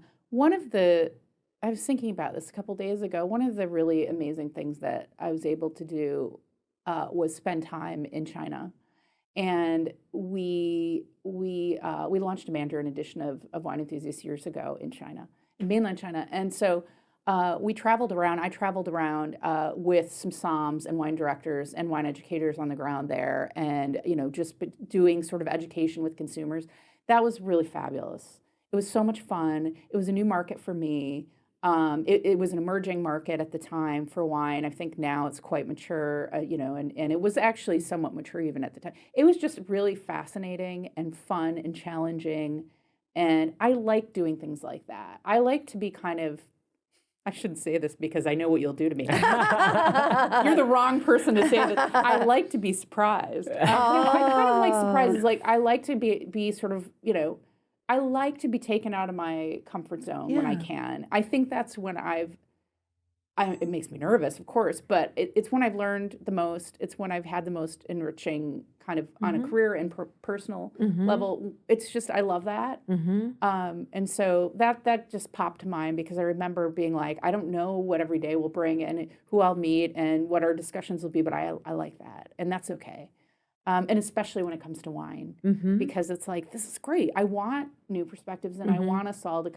was thinking about this a couple days ago. One of the really amazing things that I was able to do was spend time in China. And we launched a Mandarin edition of Wine Enthusiast years ago in China, in mainland China. And so I traveled around with some somms and wine directors and wine educators on the ground there, and just doing sort of education with consumers. That was really fabulous. It was so much fun. It was a new market for me. It was an emerging market at the time for wine. I think now it's quite mature, and it was actually somewhat mature even at the time. It was just really fascinating and fun and challenging, and I like doing things like that. I like to be I shouldn't say this because I know what you'll do to me. You're the wrong person to say that. I like to be surprised. I kind of like surprises. Like I like to be sort of, I like to be taken out of my comfort zone when I can. I think that's when it makes me nervous, of course, but it's when I've learned the most. It's when I've had the most enriching kind of on a career and personal level. It's just, I love that. And so that just popped to mind because I remember being like, I don't know what every day will bring and who I'll meet and what our discussions will be, but I like that. And that's okay. And especially when it comes to wine, because it's like, this is great. I want new perspectives and I want us all to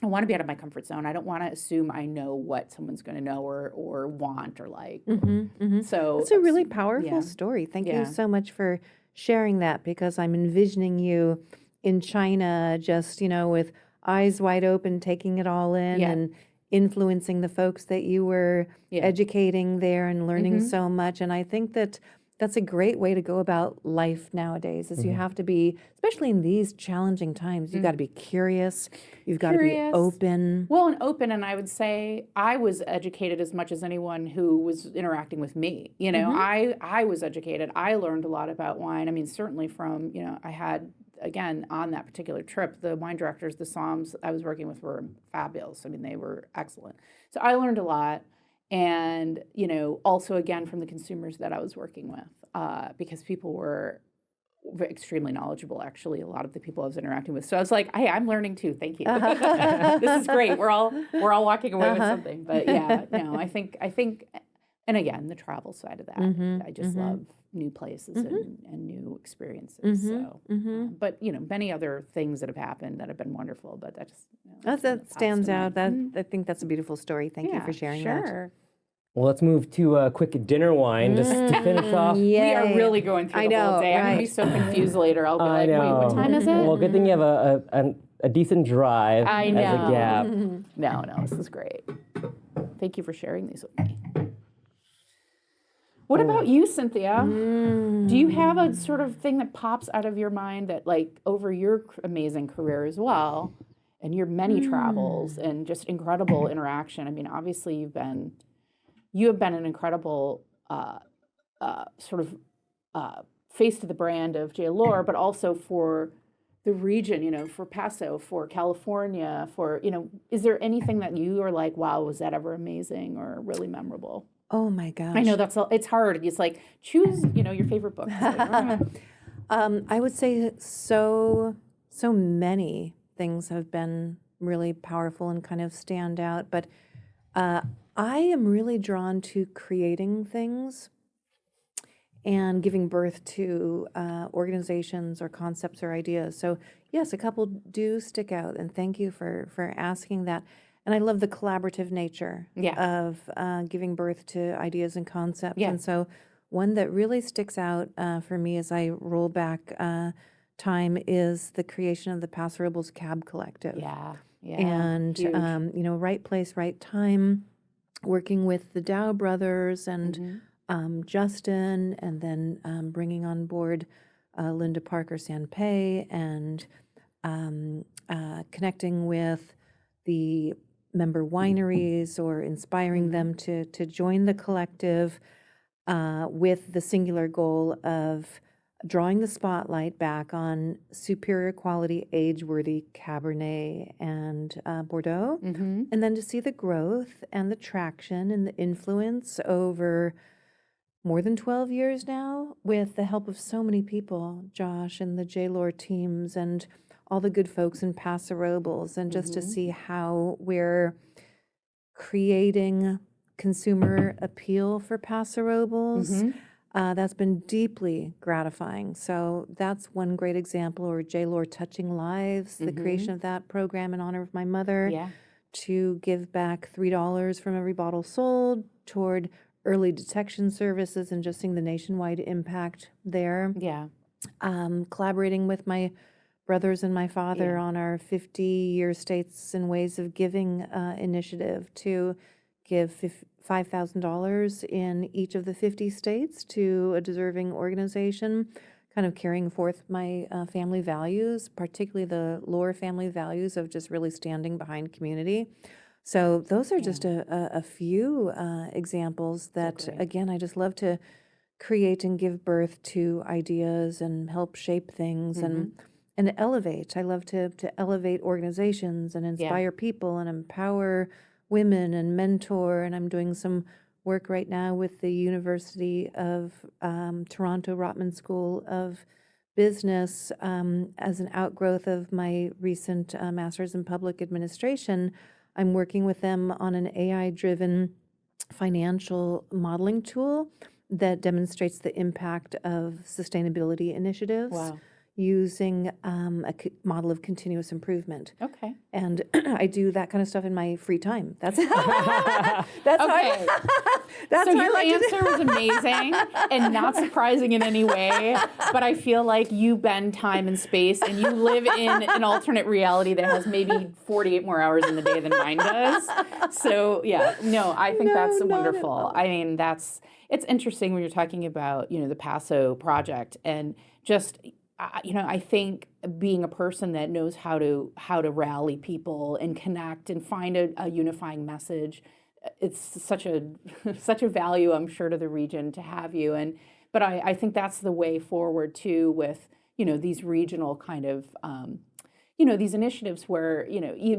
I want to be out of my comfort zone. I don't want to assume I know what someone's going to know or want or like. So it's a really powerful story. Thank you so much for sharing that, because I'm envisioning you in China just, with eyes wide open, taking it all in and influencing the folks that you were educating there and learning so much. And I think that's a great way to go about life nowadays, is you have to be, especially in these challenging times, you've got to be curious, you've got to be open. Well, and open, and I would say I was educated as much as anyone who was interacting with me. I was educated. I learned a lot about wine. I mean, certainly from, I had, again, on that particular trip, the wine directors, the somms I was working with were fabulous. I mean, they were excellent. So I learned a lot. And, also, again, from the consumers that I was working with, because people were extremely knowledgeable, actually, a lot of the people I was interacting with. So I was like, hey, I'm learning too. Thank you. This is great. We're all walking away with something. But I think, and again, the travel side of that, I just love new places and new experiences. So, but many other things that have happened that have been wonderful. But that just That stands out. I think that's a beautiful story. Thank you for sharing that. Well, let's move to a quick dinner wine just to finish off. We are really going through I the whole know, day. I'm going to be right. so confused later. I'll be I like, wait, what know. time is it? Well, good thing you have a decent drive I as know. a gap. No, this is great. Thank you for sharing these with me. What about you, Cynthia? Do you have a sort of thing that pops out of your mind that, like, over your amazing career as well, and your many travels and just incredible interaction? I mean, obviously you have been an incredible sort of face to the brand of J. Lohr, but also for the region, for Paso, for California, is there anything that you are like, wow, was that ever amazing or really memorable? Oh my gosh. I know it's hard. It's like, choose, your favorite book. I would say so many things have been really powerful and kind of stand out, but I am really drawn to creating things and giving birth to organizations or concepts or ideas. So yes, a couple do stick out, and thank you for asking that. And I love the collaborative nature of giving birth to ideas and concepts. Yeah. And so one that really sticks out for me as I roll back time is the creation of the Paso Robles Cab Collective. Yeah. And, huge. right place, right time, working with the Dow brothers and Justin, and then bringing on board Linda Parker Sanpei and connecting with the member wineries or inspiring them to join the collective with the singular goal of drawing the spotlight back on superior quality, age-worthy Cabernet and Bordeaux, and then to see the growth and the traction and the influence over more than 12 years now with the help of so many people, Josh and the J. Lohr teams and all the good folks in Paso Robles, and just to see how we're creating consumer appeal for Paso Robles. That's been deeply gratifying. So that's one great example, or J. Lohr Touching Lives, the creation of that program in honor of my mother, to give back $3 from every bottle sold toward early detection services and just seeing the nationwide impact there. Yeah. Collaborating with my brothers and my father on our 50-year States and Ways of Giving initiative to give $5,000 in each of the 50 states to a deserving organization, kind of carrying forth my family values, particularly the Lohr family values of just really standing behind community. So those are just a few examples that, again, I just love to create and give birth to ideas and help shape things and elevate. I love to elevate organizations and inspire people and empower women and mentor. And I'm doing some work right now with the University of Toronto Rotman School of Business as an outgrowth of my recent master's in public administration. I'm working with them on an AI-driven financial modeling tool that demonstrates the impact of sustainability initiatives. Wow. Using a model of continuous improvement. Okay. And I do that kind of stuff in my free time. That's that's Okay. that's So how I your like to do. answer was amazing and not surprising in any way, but I feel like you bend time and space and you live in an alternate reality that has maybe 48 more hours in the day than mine does. So I think that's wonderful. I mean, it's interesting when you're talking about, the Paso project and just, I think being a person that knows how to rally people and connect and find a unifying message, it's such a value, I'm sure, to the region to have you. But I think that's the way forward too with, these regional kind of, these initiatives where,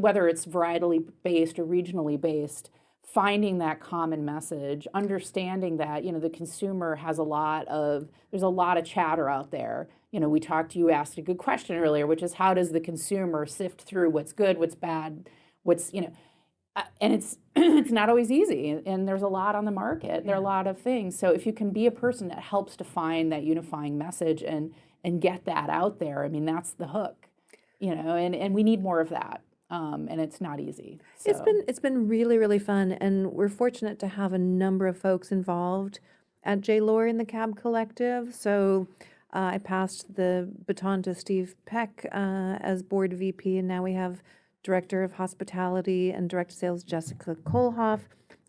whether it's varietally based or regionally based, finding that common message, understanding that, the consumer has there's a lot of chatter out there. You asked a good question earlier, which is how does the consumer sift through what's good, what's bad, and it's it's not always easy, and there's a lot on the market. There are a lot of things. So if you can be a person that helps to find that unifying message and get that out there, I mean, that's the hook, and we need more of that. and it's not easy. It's been really, really fun, and we're fortunate to have a number of folks involved at J. Lohr in the Cab Collective. So I passed the baton to Steve Peck as board VP, and now we have Director of Hospitality and Direct Sales Jessica Kohlhoff,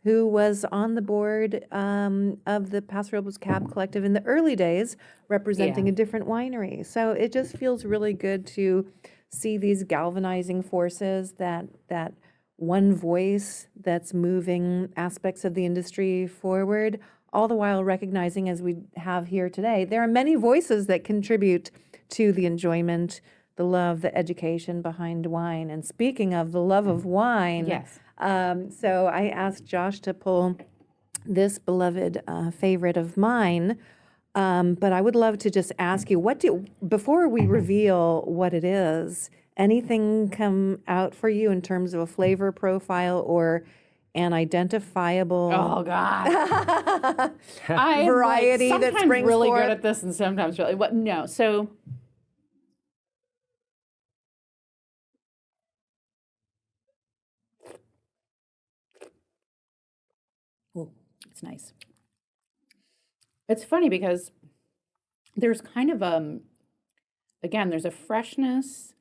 who was on the board of the Paso Robles Cab Collective in the early days, representing a different winery. So it just feels really good to see these galvanizing forces, that one voice that's moving aspects of the industry forward, all the while recognizing, as we have here today, there are many voices that contribute to the enjoyment, the love, the education behind wine. And speaking of the love of wine, Yes. So I asked Josh to pull this beloved favorite of mine, but I would love to just ask you, before we reveal what it is, anything come out for you in terms of a flavor profile or an identifiable Oh God. I'm variety like, that sometimes springs really forth? good at this and sometimes really what no. So oh, it's nice. It's funny because there's kind of again, there's a freshness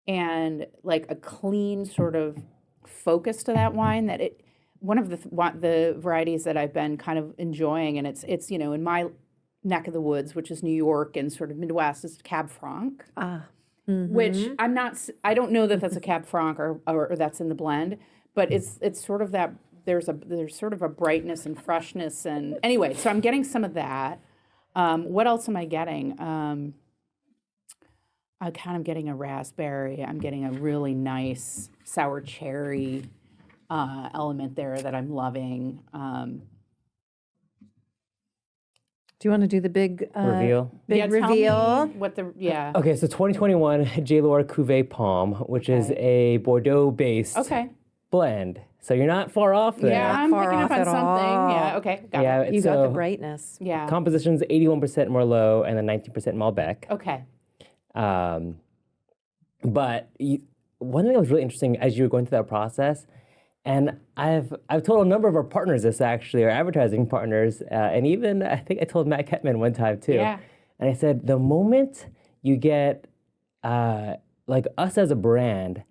and like a clean sort of focus to that wine that it one of the varieties that I've been kind of enjoying, and it's in my neck of the woods, which is New York and sort of Midwest, is Cab Franc, which I don't know that that's a Cab Franc or that's in the blend, but it's sort of that there's sort of a brightness and freshness, and anyway, so I'm getting some of that. What else am I getting? I'm kind of getting a raspberry. I'm getting a really nice sour cherry element there that I'm loving. Do you want to do the big Reveal? Tell me reveal? what the Okay, so 2021 J. Lohr Cuvée Palm, which is a Bordeaux-based blend. So you're not far off there. Yeah, I'm far picking up off on at something. all. Yeah, okay, got Yeah, it. You got the so brightness. Yeah. composition's 81% Merlot and then 19% Malbec. Okay. But one thing that was really interesting as you were going through that process, and I've told a number of our partners this actually, our advertising partners, and even I think I told Matt Ketman one time too. Yeah. And I said, the moment you get like us as a brand,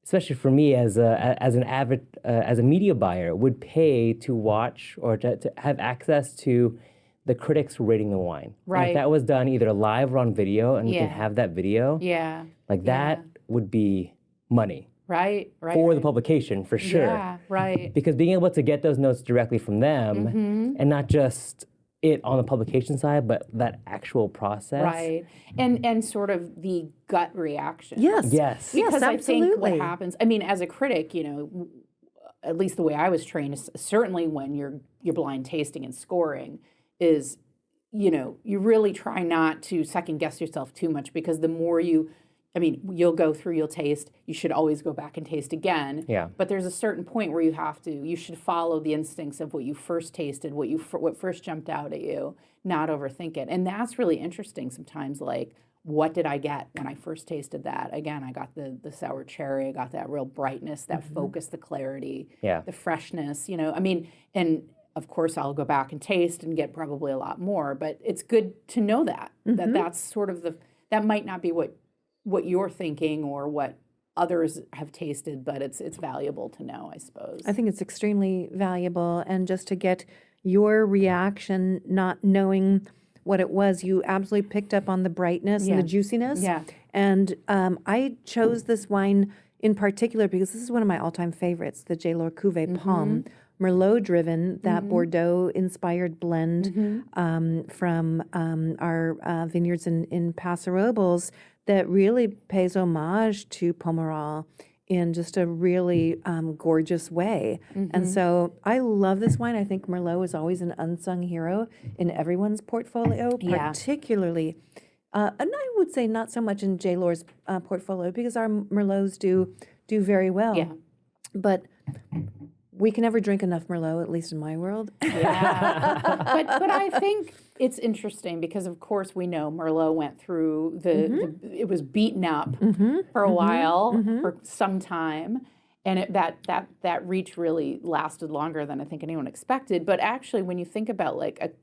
especially for me as a media buyer, would pay to watch or to have access to the critics rating the wine. And Right. if that was done either live or on video, and we Yeah. can have that video, Yeah. like that would be money Right. for the publication for sure. Yeah. Right. Because being able to get those notes directly from them, and not just it on the publication side, but that actual process. Right. And sort of the gut reaction. Yes. Yes. Yes, Because I think what absolutely. happens, I mean, as a critic, at least the way I was trained, is certainly when you're blind tasting and scoring, is, you really try not to second guess yourself too much, because the more you'll go through, you'll taste, you should always go back and taste again. Yeah. But there's a certain point where you should follow the instincts of what you first tasted, what first jumped out at you, not overthink it. And that's really interesting sometimes, like, what did I get when I first tasted that? Again, I got the sour cherry, I got that real brightness, that focus, the clarity, Yeah. the freshness, and of course I'll go back and taste and get probably a lot more, but it's good to know that that's sort of that might not be what you're thinking or what others have tasted, but it's valuable to know, I suppose. I think it's extremely valuable, and just to get your reaction, not knowing what it was, you absolutely picked up on the brightness and the juiciness. Yeah. And I chose this wine in particular because this is one of my all-time favorites, the J. Lohr Cuvée Palm, Merlot-driven, that Bordeaux-inspired blend from our vineyards in Paso Robles that really pays homage to Pomerol in just a really gorgeous way. And so I love this wine. I think Merlot is always an unsung hero in everyone's portfolio, particularly, and I would say not so much in J. Lohr's portfolio, because our Merlots do very well. Yeah. But we can never drink enough Merlot, at least in my world. Yeah, but I think it's interesting because, of course, we know Merlot went through it was beaten up for a while, for some time, and that reach really lasted longer than I think anyone expected. But actually, when you think about like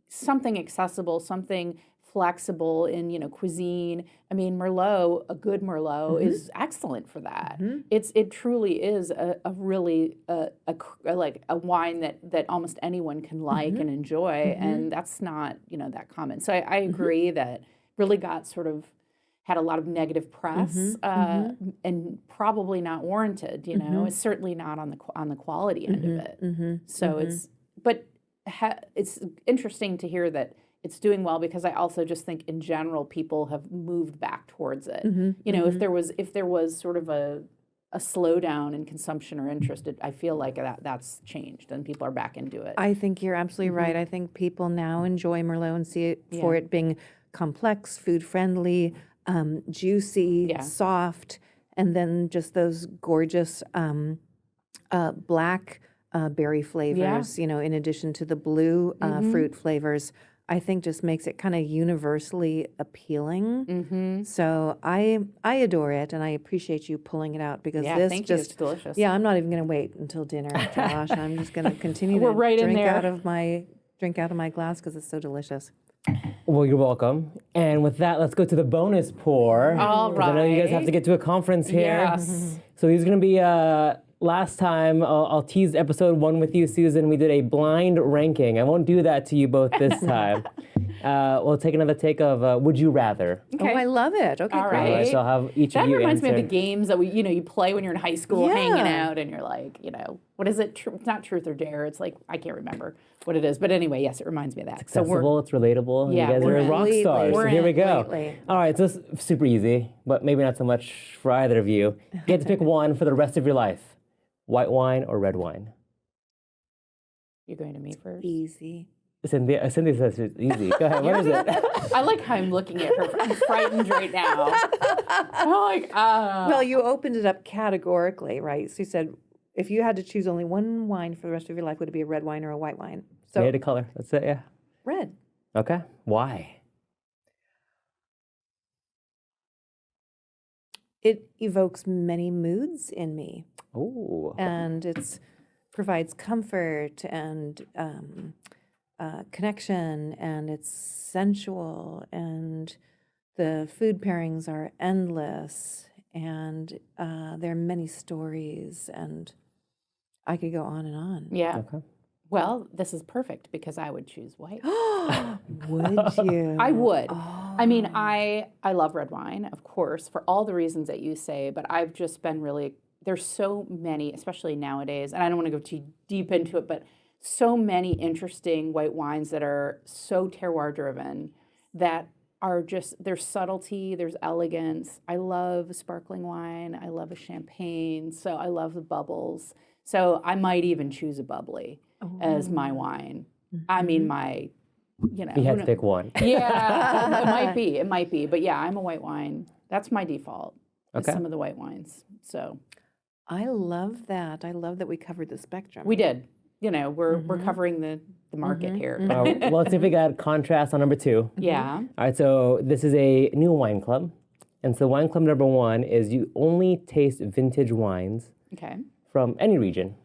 something accessible, something flexible in cuisine, I mean, Merlot, a good Merlot is excellent for that. It truly is a really like a wine that almost anyone can like and enjoy, and that's not that common. So I agree that really got sort of had a lot of negative press and probably not warranted. It's certainly not on the quality end of it. So it's interesting to hear that it's doing well, because I also just think in general people have moved back towards it. If there was sort of a slowdown in consumption or interest, I feel like that's changed and people are back into it. I think you're absolutely right. I think people now enjoy Merlot and see it for it being complex, food friendly, juicy, soft, and then just those gorgeous black berry flavors, in addition to the blue fruit flavors. I think just makes it kind of universally appealing. So I adore it, and I appreciate you pulling it out, because this thank just you. It's delicious. Yeah, I'm not even going to wait until dinner, Josh. I'm just going to continue We're to right in drink there. out of my glass because it's so delicious. Well, you're welcome. And with that, let's go to the bonus pour. All 'Cause I know you guys have to get to a conference here. Yes. So these are going to be, last time, I'll tease episode 1 with you, Susan. We did a blind ranking. I won't do that to you both this time. We'll take another take of Would You Rather. Okay. Oh, I love it. Okay, All great. right. All right, so I'll have each That of you reminds me answer. of the games that you play when you're in high school, Yeah. hanging out, and you're like, what is it? It's not Truth or Dare. It's like, I can't remember what it is. But anyway, yes, it reminds me of that. Accessible, it's relatable. Yeah, You guys we're are in. rock Completely. stars. We're So here we in. go. Completely. All right, so it's super easy, but maybe not so much for either of you. You get to pick one for the rest of your life. White wine or red wine? You're going to me first. Easy. Cynthia says it's easy. Go ahead, what is it? I like how I'm looking at her. I'm frightened right now. I'm like, Well, you opened it up categorically, right? So you said, if you had to choose only one wine for the rest of your life, would it be a red wine or a white wine? So Shade of color, that's it, yeah. red. Okay, why? It evokes many moods in me, Ooh. and it provides comfort and connection, and it's sensual, and the food pairings are endless, and there are many stories, and I could go on and on. yeah. Okay. Well, this is perfect because I would choose white. Would you? I would. I mean, I love red wine, of course, for all the reasons that you say, but I've just been really, there's so many, especially nowadays, and I don't want to go too deep into it, but so many interesting white wines that are so terroir driven that are just, there's subtlety, there's elegance. I love sparkling wine. I love a champagne. So I love the bubbles. So I might even choose a bubbly as my wine. I mean, my, You had to pick one. Yeah, it might be. But yeah, I'm a white wine. That's my default. Is Okay. some of the white wines. So I love that. I love that we covered the spectrum. we did. We're covering the market here. Well, let's see if we got contrast on number 2. Yeah. All right, so this is a new wine club. And so wine club number 1 is you only taste vintage wines Okay. from any region.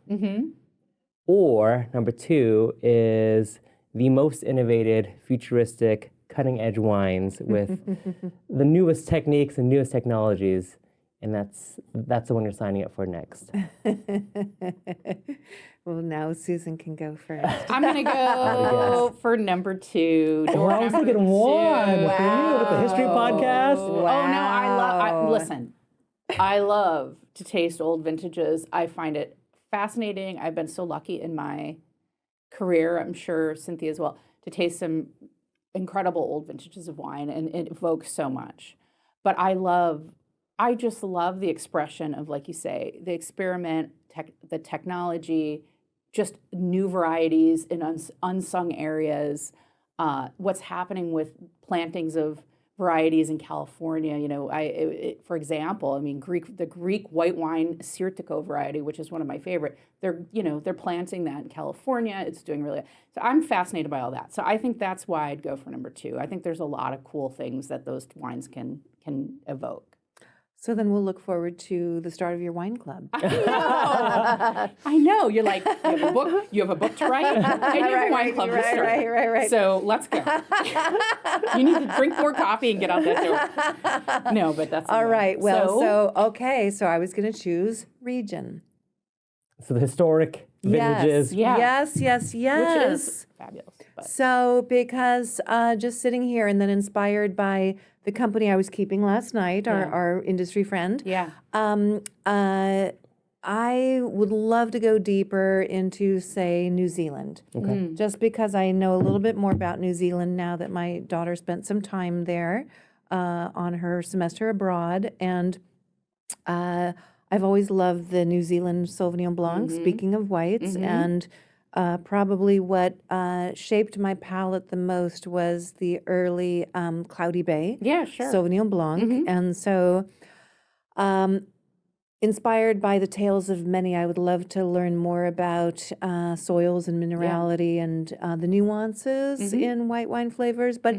Or number 2 is the most innovative, futuristic, cutting edge wines with the newest techniques and newest technologies. And that's the one you're signing up for next. Well, now Susan can go first. I'm going to go for number 2. Oh, I was thinking 1 for you with the history podcast. Oh, no, listen, I love to taste old vintages. I find it fascinating. I've been so lucky in my career, I'm sure Cynthia as well, to taste some incredible old vintages of wine, and it evokes so much. But I just love the expression of, like you say, the experiment, the technology, just new varieties in unsung areas, what's happening with plantings of varieties in California. You know, for example, I mean, the Greek white wine Sirtico variety, which is one of my favorite. They're planting that in California. It's doing really. So I'm fascinated by all that. So I think that's why I'd go for number 2. I think there's a lot of cool things that those wines can evoke. So then we'll look forward to the start of your wine club. I know. You're like, you have a book to write, and you have a wine club to start. Right. So let's go. You need to drink more coffee and get out that door. No, but that's all right. Well, so I was going to choose region. So the historic vintages. Yes. Which is fabulous. But. So because just sitting here and then inspired by the company I was keeping last night, our industry friend. Yeah. I would love to go deeper into, say, New Zealand. Okay. Just because I know a little bit more about New Zealand now that my daughter spent some time there on her semester abroad. And I've always loved the New Zealand Sauvignon Blanc, speaking of whites. And probably what shaped my palate the most was the early Cloudy Bay Sauvignon Blanc. And so inspired by the tales of many, I would love to learn more about soils and minerality and the nuances in white wine flavors. But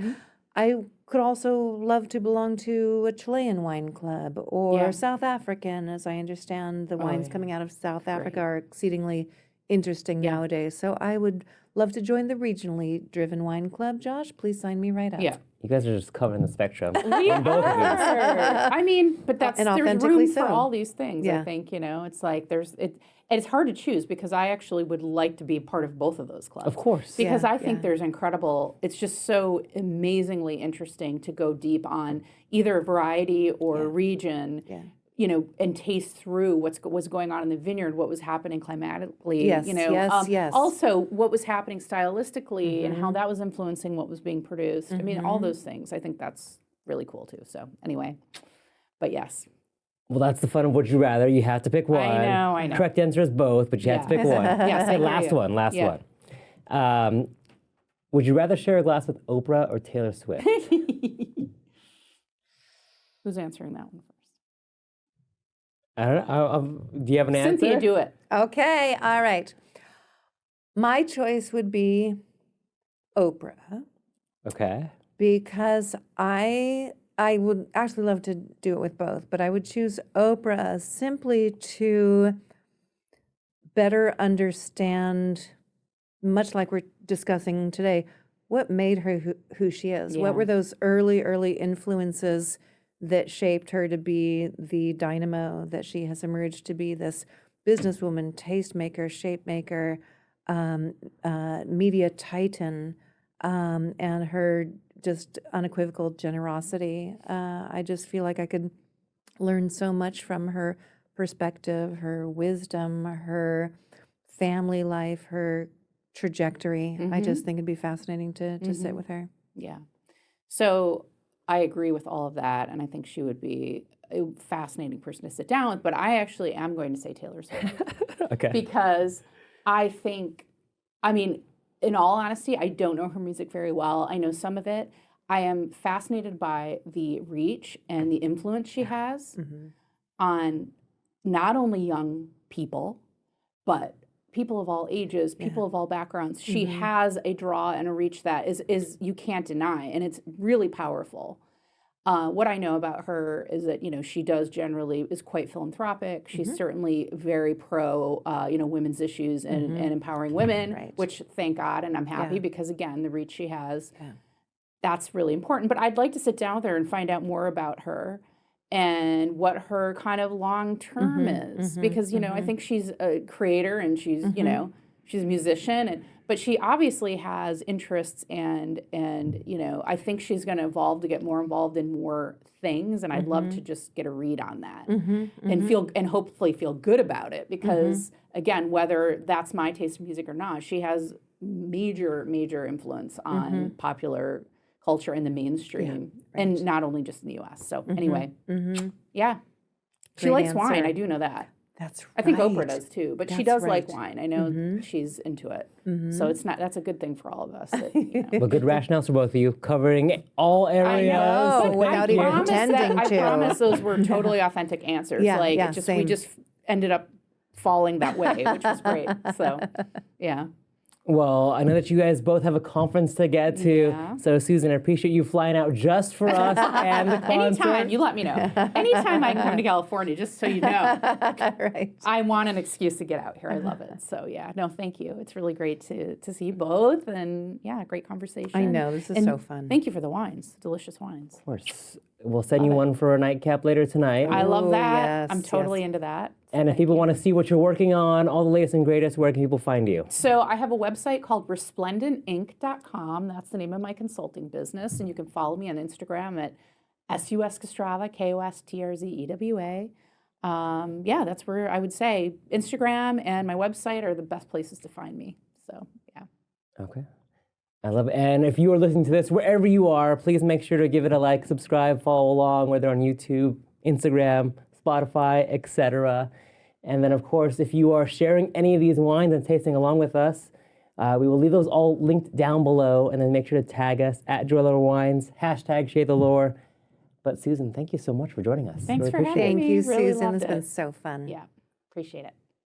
I could also love to belong to a Chilean wine club or South African, as I understand the wines coming out of South Africa are exceedingly interesting nowadays. So I would love to join the regionally driven wine club. Josh, please sign me right up. Yeah. You guys are just covering the spectrum. We on both of these. I mean, but there's room for all these things. Yeah. I think, it's like and it's hard to choose because I actually would like to be part of both of those clubs. Of course. Because I think there's incredible, it's just so amazingly interesting to go deep on either variety or region. Yeah. And taste through what's going on in the vineyard, what was happening climatically. Yes. Also, what was happening stylistically and how that was influencing what was being produced. I mean, all those things. I think that's really cool too. So anyway, but yes. Well, that's the fun of Would You Rather. You have to pick one. I know. Correct answer is both, but you have to pick one. Yes, I last hear you. one. Would you rather share a glass with Oprah or Taylor Swift? Who's answering that one first? I don't know. Do you have an answer? Cynthia, do it. Okay, all right. My choice would be Oprah. Okay. Because I would actually love to do it with both, but I would choose Oprah simply to better understand, much like we're discussing today, what made her who she is. Yeah. What were those early influences that shaped her to be the dynamo that she has emerged to be, this businesswoman, tastemaker, shape maker, media titan, and her just unequivocal generosity. I just feel like I could learn so much from her perspective, her wisdom, her family life, her trajectory. I just think it'd be fascinating to sit with her. Yeah. So I agree with all of that, and I think she would be a fascinating person to sit down with, but I actually am going to say Taylor Swift. Okay. Because I think, in all honesty, I don't know her music very well. I know some of it. I am fascinated by the reach and the influence she has on not only young people, but people of all ages, people of all backgrounds. She has a draw and a reach that is you can't deny, and it's really powerful. What I know about her is that, she is quite philanthropic. She's certainly very pro, women's issues and empowering women, which thank God, and I'm happy because, again, the reach she has, that's really important. But I'd like to sit down with her and find out more about her and what her kind of long-term is. Because, I think she's a creator and she's, she's a musician, but she obviously has interests and I think she's going to evolve to get more involved in more things, and I'd love to just get a read on that and hopefully feel good about it because again, whether that's my taste in music or not, she has major influence on popular culture in the mainstream and not only just in the US. So anyway, yeah. She likes wine, I do know that. That's right. I think Oprah does too, but she That's does like right. wine. I know she's into it. So that's a good thing for all of us. That, you know. Well, good rationales for both of you, covering all areas. know, But without I even promise pretending I to. promise those were totally authentic answers. Yeah, like yeah, we same. just ended up falling that way, which was great. So, yeah. Well, I know that you guys both have a conference to get to. Yeah. So, Susan, I appreciate you flying out just for us and the concert. Anytime, you let me know. Anytime I can come to California, just so you know. Right. I want an excuse to get out here. I love it. So yeah, no, thank you. It's really great to see you both, and yeah, great conversation. I know, this is And so fun. Thank you for the wines, delicious wines. Of course. We'll send you one for a nightcap later tonight. I love Ooh, that. yes, I'm totally yes. into that. And if people want to see what you're working on, all the latest and greatest, where can people find you? So I have a website called resplendentinc.com. That's the name of my consulting business, and you can follow me on Instagram at SUS Kostrzewa, KOSTRZEWA. Yeah, that's where I would say Instagram and my website are the best places to find me. So yeah. Okay. I love it. And if you are listening to this, wherever you are, please make sure to give it a like, subscribe, follow along, whether on YouTube, Instagram, Spotify, etc. And then, of course, if you are sharing any of these wines and tasting along with us, we will leave those all linked down below, and then make sure to tag us at Joy Wines, #ShadeTheLohr. But Susan, thank you so much for joining us. Thanks Really for appreciate it. having Thank me. you, Really Susan. loved It's been it. so fun. Yeah, appreciate it.